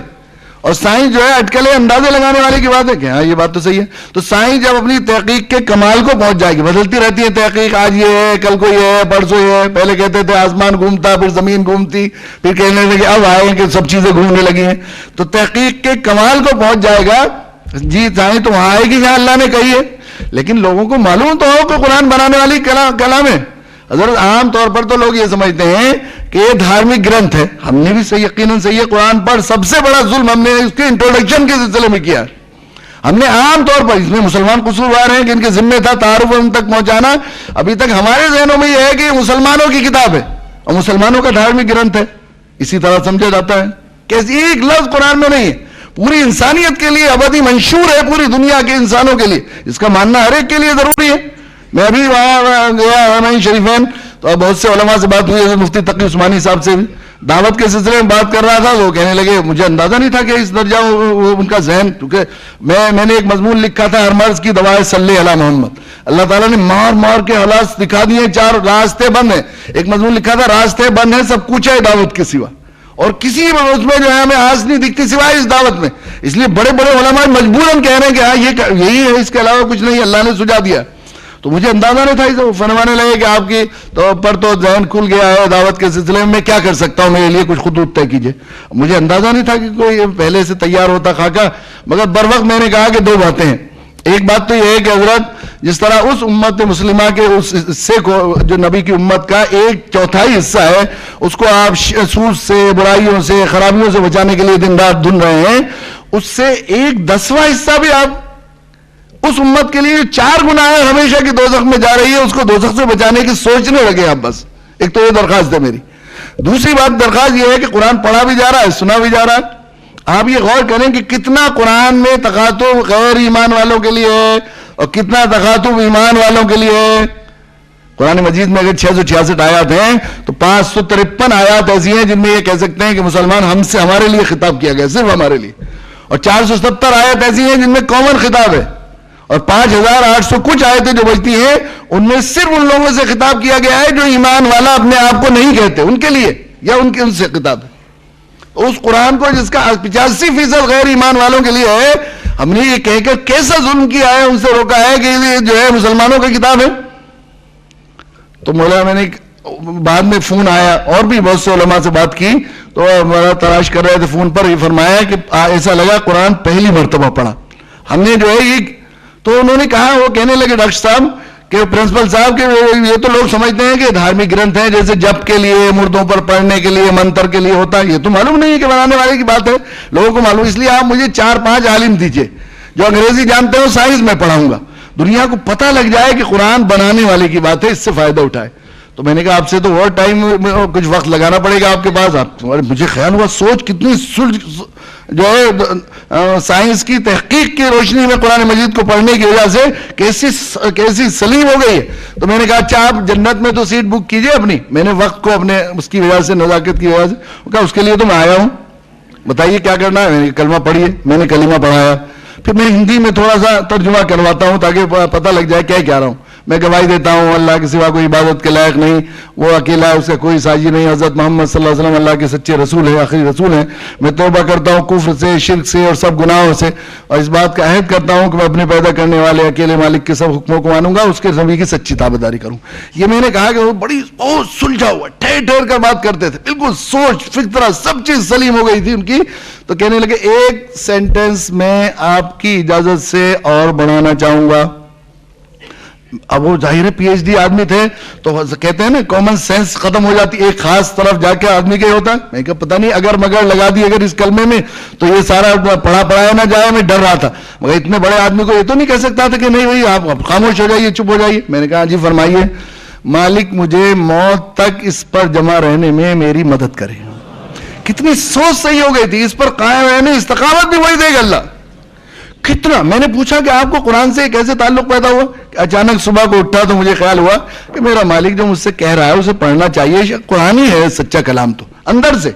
اور سائنس جو ہے اٹکلیں اندازے لگانے والے کی بات ہے کہ ہاں یہ بات تو صحیح ہے. تو سائنس جب اپنی تحقیق کے کمال کو پہنچ جائے گی بدلتی رہتی ہے تحقیق. آج یہ ہے کل کو یہ ہے پرسوں یہ ہے. پہلے کہتے تھے آسمان گھومتا پھر زمین گھومتی پھر کہنے لگے اب آئے کہ سب چیزیں گھومنے لگی ہیں. تو تحقیق کے کمال کو پہنچ جائے گا جی سائنس تو وہاں آئے گی جہاں اللہ نے کہی ہے. لیکن لوگوں کو معلوم تو ہو کہ قرآن بنانے والی کلام ہے. حضرت عام طور پر تو لوگ یہ سمجھتے ہیں کہ یہ دھارمک گرنتھ ہے. ہم نے بھی صحیح یقیناً صحیح ہے قرآن پر سب سے بڑا ظلم ہم نے اس کے انٹروڈکشن کے سلسلے میں کیا. ہم نے عام طور پر اس میں مسلمان قصوروار ہیں کہ ان کے ذمہ تھا تعارف ان تک پہنچانا. ابھی تک ہمارے ذہنوں میں یہ ہے کہ یہ مسلمانوں کی کتاب ہے اور مسلمانوں کا دھارمک گرنتھ ہے. اسی طرح سمجھا جاتا ہے کہ ایک لفظ قرآن میں نہیں ہے. پوری انسانیت کے لیے ابدی منشور ہے پوری دنیا کے انسانوں کے لیے. اس کا ماننا ہر ایک کے لیے ضروری ہے. میں ابھی وہاں گیا حرمین شریفین تو بہت سے علماء سے بات ہوئی مفتی تقی عثمانی صاحب سے بھی دعوت کے سلسلے میں بات کر رہا تھا. وہ کہنے لگے مجھے اندازہ نہیں تھا کہ اس درجہ ان کا ذہن کیونکہ میں نے ایک مضمون لکھا تھا ہر مرض کی دوائے صلی علی محمد. اللہ تعالیٰ نے مار کے حالات دکھا دیے 4 راستے بند ہیں. ایک مضمون لکھا تھا راستے بند ہیں سب کچھ ہے دعوت کے سوا اور کسی اس میں جو ہے ہمیں آس نہیں دکھتی سوائے اس دعوت میں. اس لیے بڑے بڑے علماء مجبوراً کہہ رہے ہیں کہ ہاں یہی ہے اس کے علاوہ کچھ نہیں اللہ نے سجا دیا. تو مجھے اندازہ نہیں تھا اسے. وہ فرمانے لگے کہ آپ کی پر تو ذہن کھل گیا ہے دعوت کے سلسلے میں کیا کر سکتا ہوں, میرے لیے کچھ خطوط طے کیجئے. مجھے اندازہ نہیں تھا کہ کوئی پہلے سے تیار ہوتا خاکہ, مگر بر وقت میں نے کہا کہ دو باتیں ہیں. ایک بات تو یہ ہے کہ حضرت جس طرح اس امت مسلمہ کے اس حصے کو جو نبی کی امت کا 1/4 حصہ ہے اس کو آپ سود سے, برائیوں سے, خرابیوں سے بچانے کے لیے دن رات دھن رہے ہیں, اس سے 1/10واں حصہ بھی آپ اس امت کے لیے 4 گنا ہے ہمیشہ کی دوزخ میں جا رہی ہے, اس کو دوزخ سے بچانے کی سوچنے لگے آپ. بس ایک تو یہ درخواست ہے میری. دوسری بات درخواست یہ ہے کہ قرآن پڑھا بھی جا رہا ہے, سنا بھی جا رہا ہے. آپ یہ غور کریں کہ کتنا قرآن میں تخاطب غیر ایمان والوں کے لیے ہے اور کتنا تخاطب ایمان والوں کے لیے ہے. قرآن مجید میں اگر 666 آیات ہیں تو 553 آیات ایسی ہیں جن میں یہ کہہ سکتے ہیں کہ مسلمان ہم سے ہمارے لیے خطاب کیا گیا, صرف ہمارے لیے, اور 470 آیات ایسی ہیں جن میں کامن خطاب ہے, اور 5800 کچھ آیتیں جو بچتی ہیں ان میں صرف ان لوگوں سے خطاب کیا گیا ہے جو ایمان والا اپنے آپ کو نہیں کہتے, ان کے لیے یا ان سے خطاب ہے. اس قرآن کو جس کا 85% غیر ایمان والوں کے لیے ہے, ہم نے یہ کہہ کر کیسا ظلم کیا ہے, ان سے روکا ہے کہ یہ جو ہے مسلمانوں کی کتاب ہے. تو مولا میں نے بعد میں فون آیا اور بھی بہت سے علماء سے بات کی تو ہمارا تلاش کر رہے تھے فون پر, یہ فرمایا کہ ایسا لگا قرآن پہلی مرتبہ پڑھا ہم نے جو ہے یہ. تو انہوں نے کہا, وہ کہنے لگے ڈاکٹر صاحب کہ پرنسپل صاحب کہ یہ تو لوگ سمجھتے ہیں کہ دھارمک گرنتھ ہیں جیسے جپ کے لیے, مردوں پر پڑھنے کے لیے, منتر کے لیے ہوتا ہے. یہ تو معلوم نہیں ہے کہ بنانے والے کی بات ہے, لوگوں کو معلوم. اس لیے آپ مجھے 4-5 عالم دیجئے جو انگریزی جانتے ہو, سائنس میں پڑھاؤں گا, دنیا کو پتہ لگ جائے کہ قرآن بنانے والے کی بات ہے, اس سے فائدہ اٹھائے. تو میں نے کہا آپ سے تو اور ٹائم کچھ وقت لگانا پڑے گا آپ کے پاس. مجھے خیال ہوا سوچ کتنی جو ہے سائنس کی تحقیق کی روشنی میں قرآن مجید کو پڑھنے کی وجہ سے کیسی سلیم ہو گئی ہے. تو میں نے کہا اچھا آپ جنت میں تو سیٹ بک کیجئے اپنی. میں نے وقت کو اپنے اس کی وجہ سے, نزاکت کی وجہ سے کہا اس کے لیے تو میں آیا ہوں, بتائیے کیا کرنا ہے. میں نے کلمہ پڑھیے, میں نے کلمہ پڑھایا. پھر میں ہندی میں تھوڑا سا ترجمہ کرواتا ہوں تاکہ پتہ لگ جائے کیا کہہ رہا ہوں. میں گواہی دیتا ہوں اللہ کے سوا کوئی عبادت کے لائق نہیں, وہ اکیلا ہے, اس کا کوئی ساجی نہیں, حضرت محمد صلی اللہ علیہ وسلم اللہ کے سچے رسول ہیں, آخری رسول ہیں. میں توبہ کرتا ہوں کفر سے, شرک سے اور سب گناہوں سے, اور اس بات کا عہد کرتا ہوں کہ میں اپنے پیدا کرنے والے اکیلے مالک کے سب حکموں کو مانوں گا, اس کے نبی کی سچی تابعداری کروں. یہ میں نے کہا کہ وہ بہت سلجھا ہوا ٹھہر کر بات کرتے تھے, بالکل سوچ فطرہ سب چیز سلیم ہو گئی تھی ان کی. تو کہنے لگے ایک سینٹنس میں آپ کی اجازت سے اور بڑھانا چاہوں گا. اب وہ ظاہر ہے پی ایچ ڈی آدمی تھے تو کہتے ہیں نا کامن سینس ختم ہو جاتی, ایک خاص طرف جا کے آدمی کے ہوتا ہے. میں کہا پتہ نہیں اگر مگر لگا دی اگر اس کلمے میں تو یہ سارا پڑھایا نہ جائے, میں ڈر رہا تھا. مگر اتنے بڑے آدمی کو یہ تو نہیں کہہ سکتا تھا کہ نہیں بھائی آپ خاموش ہو جائیے, چپ ہو جائیے. میں نے کہا جی فرمائیے. مالک مجھے موت تک اس پر جمع رہنے میں میری مدد کرے. کتنی سوچ صحیح ہو گئی تھی, اس پر قائم رہنے استقامت بھی وہی دے گا اللہ. کتنا. میں نے پوچھا کہ آپ کو قرآن سے کیسے تعلق پیدا ہوا. اچانک صبح کو اٹھا تو مجھے خیال ہوا کہ میرا مالک جو مجھ سے کہہ رہا ہے اسے پڑھنا چاہیے, قرآن ہی ہے سچا کلام تو اندر سے.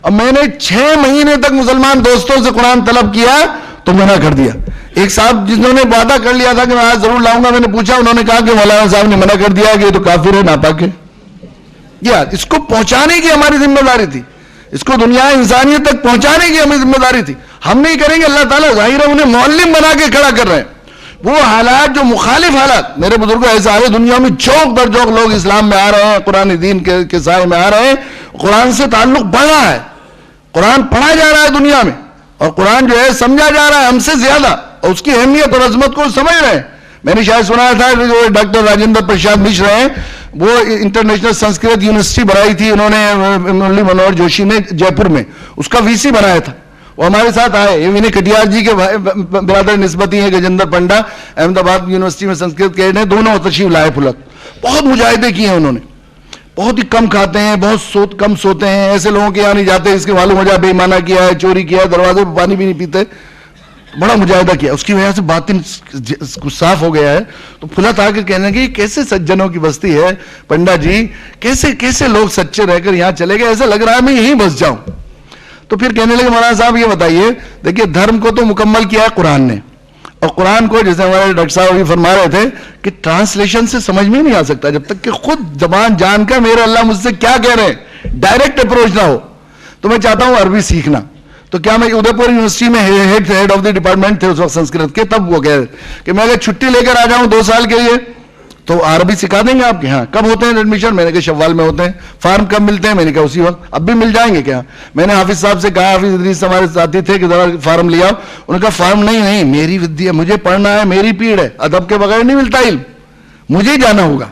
اور میں نے 6 مہینے تک مسلمان دوستوں سے قرآن طلب کیا تو منع کر دیا. ایک صاحب جنہوں نے وعدہ کر لیا تھا کہ میں آج ضرور لاؤں گا, میں نے پوچھا, انہوں نے کہا کہ مولانا صاحب نے منع کر دیا کہ یہ تو کافر ہے, ناپاک ہے. اس کو پہنچانے کی ہماری ذمہ داری تھی, اس کو دنیا انسانیت تک پہنچانے کی ہمیں ذمہ داری تھی. ہم نہیں کریں گے, اللہ تعالیٰ ظاہر ہے انہیں معلم بنا کے کھڑا کر رہے ہیں. وہ حالات جو مخالف حالات, میرے بزرگوں ایسا ہے دنیا میں جوک در جوک لوگ اسلام میں آ رہے ہیں, قرآن دین کے سائے میں آ رہے ہیں, قرآن سے تعلق بڑھ رہا ہے, قرآن پڑھا جا رہا ہے دنیا میں, اور قرآن جو ہے سمجھا جا رہا ہے ہم سے زیادہ, اور اس کی اہمیت اور عظمت کو سمجھ رہے ہیں. میں نے شاید سنا تھا جو ڈاکٹر راجندر پرساد مشر ہیں, وہ انٹرنیشنل سنسکرت یونیورسٹی بنائی تھی انہوں نے مرلی منوہر جوشی نے جے پور میں, اس کا وی سی بنایا تھا. وہ ہمارے ساتھ آئے, یہ ونی کٹیار جی کے برادر نسبتی ہیں گجندر پنڈا, احمد آباد یونیورسٹی میں سنسکرت کے ہیں, دونوں تشریف لائے پھلک. بہت مجاہدے کیے ہیں انہوں نے, بہت ہی کم کھاتے ہیں, بہت کم سوتے ہیں, ایسے لوگوں کے یہاں نہیں جاتے اس کے معلوم ہو جائے بے ایمانہ کیا ہے, چوری کیا ہے, دروازے پہ پانی بھی نہیں پیتے. بڑا مجاہدہ کیا, اس کی وجہ سے باطن صاف ہو گیا ہے. تو پھلت آ کر کہنے لگے کیسے سجنوں کی بستی ہے پنڈا جی, کیسے لوگ سچے رہ کر یہاں چلے گئے, ایسا لگ رہا ہے میں یہیں بس جاؤں. تو پھر کہنے لگے مولانا صاحب یہ بتائیے, دیکھیے دھرم کو تو مکمل کیا ہے قرآن نے, اور قرآن کو جیسے ہمارے ڈاکٹر صاحب ابھی فرما رہے تھے کہ ٹرانسلیشن سے سمجھ میں نہیں آ سکتا جب تک کہ خود زبان جان کر میرے اللہ مجھ سے کیا کہہ رہے ہیں ڈائریکٹ اپروچ نہ ہو. تو میں چاہتا ہوں عربی سیکھنا. تو کیا میں ادے پور یونیورسٹی میں ہیڈ آف دی ڈپارٹمنٹ تھے اس وقت سنسکرت کے, تب وہ کہہ رہے کہ میں اگر چھٹی لے کر آ جاؤں 2 سال کے لیے تو عربی سکھا دیں گے آپ کے؟ ہاں. کب ہوتے ہیں ایڈمیشن؟ میں نے کہا شوال میں ہوتے ہیں. فارم کب ملتے ہیں؟ میں نے کہا اسی وقت. اب بھی مل جائیں گے کیا؟ میں نے حافظ صاحب سے کہا، حافظ ادریس ہمارے ساتھی تھے، کہ ذرا فارم لیا. انہوں نے کہا فارم نہیں، میری ودیا، مجھے پڑھنا ہے، میری پیڑ ہے، ادب کے بغیر نہیں ملتا علم، مجھے جانا ہوگا.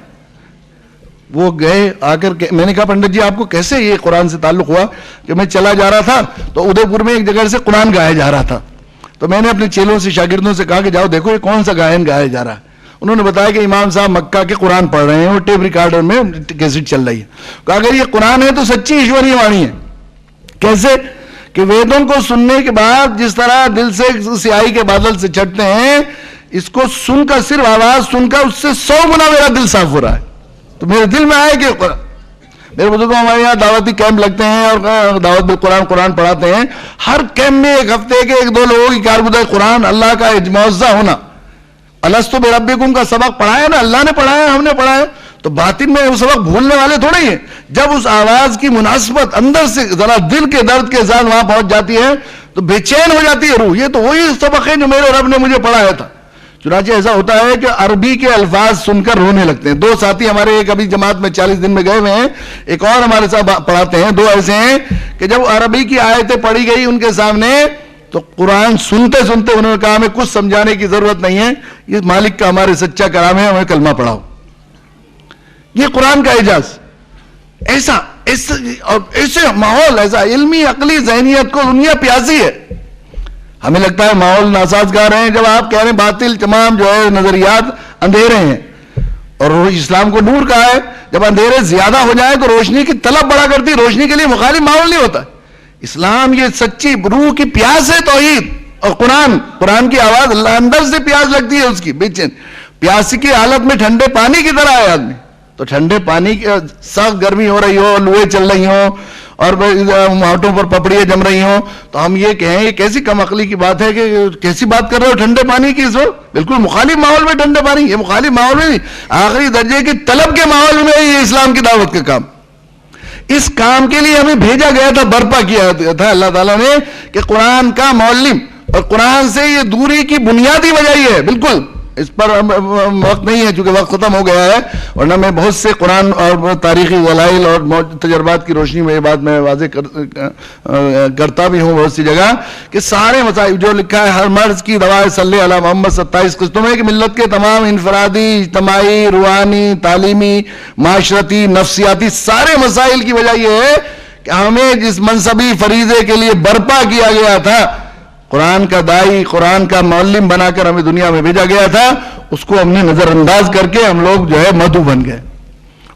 وہ گئے آ کر کے، میں نے کہا پنڈت جی آپ کو کیسے یہ قرآن سے تعلق ہوا؟ کہ میں چلا جا رہا تھا تو ادے پور میں ایک جگہ سے قرآن گایا جا رہا تھا، تو میں نے اپنے چیلوں سے، شاگردوں سے کہا کہ جاؤ دیکھو یہ کون سا گائن گایا جا رہا ہے. انہوں نے بتایا کہ امام صاحب مکہ کے قرآن پڑھ رہے ہیں اور ٹیپ ریکارڈر میں کیسٹ چل رہی ہے. کہا اگر یہ قرآن ہے تو سچی ایشوری وانی ہے. کیسے؟ کہ ویدوں کو سننے کے بعد جس طرح دل سے سیاہی کے بادل سے چھٹتے ہیں، اس کو سن کر، صرف آواز سن کر، اس سے 100 گنا میرا دل صاف ہو رہا ہے. تو میرے دل میں آئے کہ میرے بزرگوں ہمارے یہاں دعوتی کیمپ لگتے ہیں اور دعوت بالقرآن پڑھاتے ہیں. ہر کیمپ میں ایک ہفتے کے 1-2 لوگوں کی کارگزار قرآن، اللہ کا معجزہ ہونا. الستو بربکم کا سبق پڑھایا نا، اللہ نے پڑھایا، ہم نے پڑھایا، تو باطن میں وہ سبق بھولنے والے تھوڑے ہی ہیں. جب اس آواز کی مناسبت اندر سے ذرا دل کے درد کے ساتھ وہاں پہنچ جاتی ہے تو بے چین ہو جاتی ہے روح. یہ تو وہی سبق ہے جو میرے رب نے مجھے پڑھایا تھا. چنانچہ ایسا ہوتا ہے کہ عربی کے الفاظ سن کر رونے لگتے ہیں. 2 ساتھی ہمارے ایک ابھی جماعت میں 40 دن میں گئے ہوئے ہیں، ایک اور ہمارے ساتھ پڑھاتے ہیں. 2 ایسے ہیں کہ جب عربی کی آیتیں پڑھی گئی ان کے سامنے تو قرآن سنتے سنتے انہوں نے کہا ہمیں کچھ سمجھانے کی ضرورت نہیں ہے، یہ مالک کا ہمارے سچا کلام ہے، ہمیں کلمہ پڑھاؤ. یہ قرآن کا اعجاز. ایسے ماحول، ایسا علمی عقلی ذہنیت کو دنیا پیاسی ہے. ہمیں لگتا ہے ماحول ناسازگار ہیں. جب آپ کہہ رہے ہیں باطل تمام جو ہے نظریات اندھیرے ہیں اور اسلام کو نور کہا ہے، جب اندھیرے زیادہ ہو جائیں تو روشنی کی طلب بڑا کرتی. روشنی کے لیے مخالف ماحول نہیں ہوتا. اسلام یہ سچی روح کی پیاس ہے، توحید اور قرآن کی آواز. اللہ اندر سے پیاس لگتی ہے اس کی بے چین. پیاسی کی حالت میں ٹھنڈے پانی کی طرح ہے آدمی. تو ٹھنڈے پانی کی سخت گرمی ہو رہی ہو، لوہے چل رہی ہوں اور ہاتھوں پر پپڑیاں جم رہی ہوں، تو ہم یہ کہیں یہ کیسی کم عقلی کی بات ہے کہ کیسی بات کر رہے ہو ٹھنڈے پانی کی. اس وقت بالکل مخالف ماحول میں ٹھنڈے پانی. یہ مخالف ماحول میں نہیں، آخری درجے کی طلب کے ماحول میں یہ اسلام کی دعوت کا کام. اس کام کے لیے ہمیں بھیجا گیا تھا، برپا کیا تھا اللہ تعالیٰ نے کہ قرآن کا معلم. اور قرآن سے یہ دوری کی بنیادی وجہ یہ ہے. بالکل اس پر وقت نہیں ہے چونکہ وقت ختم ہو گیا ہے، ورنہ میں بہت سے قرآن اور تاریخی دلائل اور تجربات کی روشنی میں یہ بات میں واضح کرتا بھی ہوں بہت سی جگہ کہ سارے مسائل جو لکھا ہے، ہر مرض کی دوا صلی علی محمد 27 قسطوں میں، کہ ملت کے تمام انفرادی، اجتماعی، روحانی، تعلیمی، معاشرتی، نفسیاتی سارے مسائل کی وجہ یہ ہے کہ ہمیں جس منصبی فریضے کے لیے برپا کیا گیا تھا، قرآن کا دائی، قرآن کا معلم بنا کر ہمیں دنیا میں بھیجا گیا تھا، اس کو ہم نے نظر انداز کر کے ہم لوگ جو ہے مدعو بن گئے.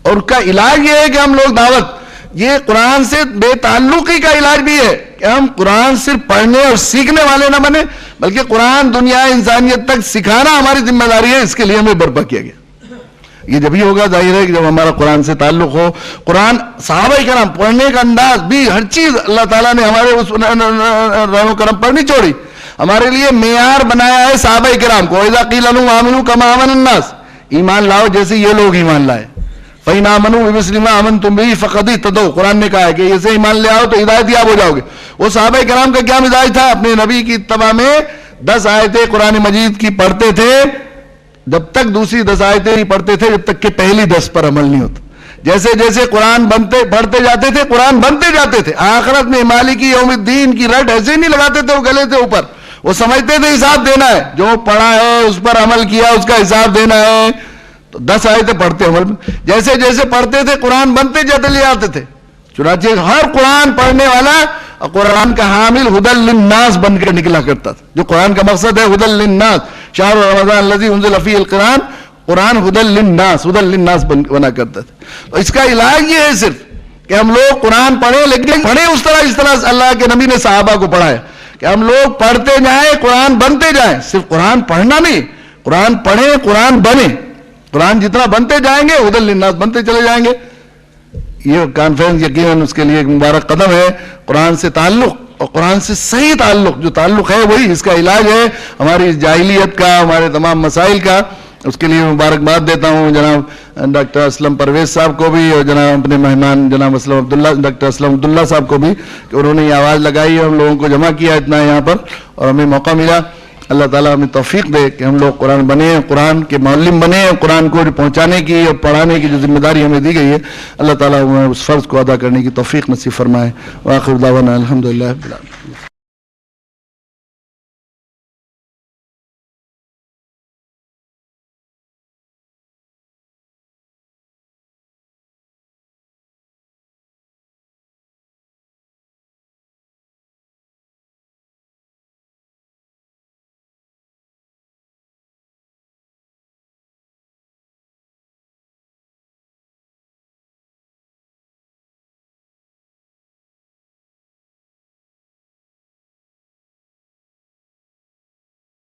اور اس کا علاج یہ ہے کہ ہم لوگ دعوت، یہ قرآن سے بے تعلقی کا علاج بھی ہے کہ ہم قرآن صرف پڑھنے اور سیکھنے والے نہ بنے، بلکہ قرآن دنیا انسانیت تک سکھانا ہماری ذمہ داری ہے. اس کے لیے ہمیں برپا کیا گیا. یہ جب ہی ہوگا ظاہر ہے کہ جب ہمارا قرآن سے تعلق ہو. قرآن صحابہ کرام پڑھنے کا انداز بھی، ہر چیز اللہ تعالیٰ نے ہمارے اس رحم و کرم پر نہیں چھوڑی. ہمارے لیے معیار بنایا ہے صحابہ کرام کو. اذا قیل لهم آمنوا كما آمن الناس، ایمان لاؤ جیسے یہ لوگ ایمان لائے. فإن آمنوا بمثل ما آمنتم به فقد اهتدوا، قرآن نے کہا ہے کہ اسے ایمان لے آؤ تو ہدایت یاب ہو جاؤ گے. وہ صحابہ کرام کا کیا مزاج تھا؟ اپنے نبی کی اتباع میں 10 آیتیں قرآن مجید کی پڑھتے تھے، جب تک دوسری 10 آیتیں نہیں پڑھتے تھے جب تک کہ پہلی 10 پر عمل نہیں ہوتا. جیسے جیسے قرآن پڑھتے جاتے تھے، قرآن بنتے جاتے تھے. آخرت میں مالکی یوم الدین کی رٹ ایسے نہیں لگاتے تھے وہ گلے سے اوپر. وہ سمجھتے تھے حساب دینا ہے، جو پڑھا ہے اس پر عمل کیا اس کا حساب دینا ہے. تو 10 آیتیں پڑھتے عمل میں، جیسے جیسے پڑھتے تھے قرآن بنتے جاتے لے آتے تھے. چنانچہ ہر قرآن پڑھنے والا قرآن کا حامل ہدی للناس بن کر نکلا کرتا تھا. جو قرآن کا مقصد ہے ہدی للناس، شہر رمضان الذی انزل فیہ القرآن، قرآن ہدی للناس بنا کرتا تھا. تو اس کا علاج یہ ہے صرف کہ ہم لوگ قرآن پڑھیں، لیکن پڑھیں اس طرح اللہ کے نبی نے صحابہ کو پڑھایا کہ ہم لوگ پڑھتے جائیں، قرآن بنتے جائیں. صرف قرآن پڑھنا نہیں، قرآن پڑھیں، قرآن بنے. قرآن جتنا بنتے جائیں گے ہدی للناس بنتے چلے جائیں گے. یہ کانفرنس یقیناً اس کے لیے ایک مبارک قدم ہے. قرآن سے تعلق اور قرآن سے صحیح تعلق، جو تعلق ہے وہی اس کا علاج ہے ہماری اس جاہلیت کا، ہمارے تمام مسائل کا. اس کے لیے مبارکباد دیتا ہوں جناب ڈاکٹر اسلم پرویز صاحب کو بھی اور جناب اپنے مہمان جناب ڈاکٹر اسلم عبداللہ صاحب کو بھی کہ انہوں نے یہ آواز لگائی، ہم لوگوں کو جمع کیا اتنا یہاں پر اور ہمیں موقع ملا. اللہ تعالیٰ ہمیں توفیق دے کہ ہم لوگ قرآن بنے ہیں، قرآن کے معلم بنے ہیں، قرآن کو پہنچانے کی اور پڑھانے کی جو ذمہ داری ہمیں دی گئی ہے، اللہ تعالیٰ ہمیں اس فرض کو ادا کرنے کی توفیق نصیب فرمائے۔ وآخر دعوانا الحمدللہ رب العالمین۔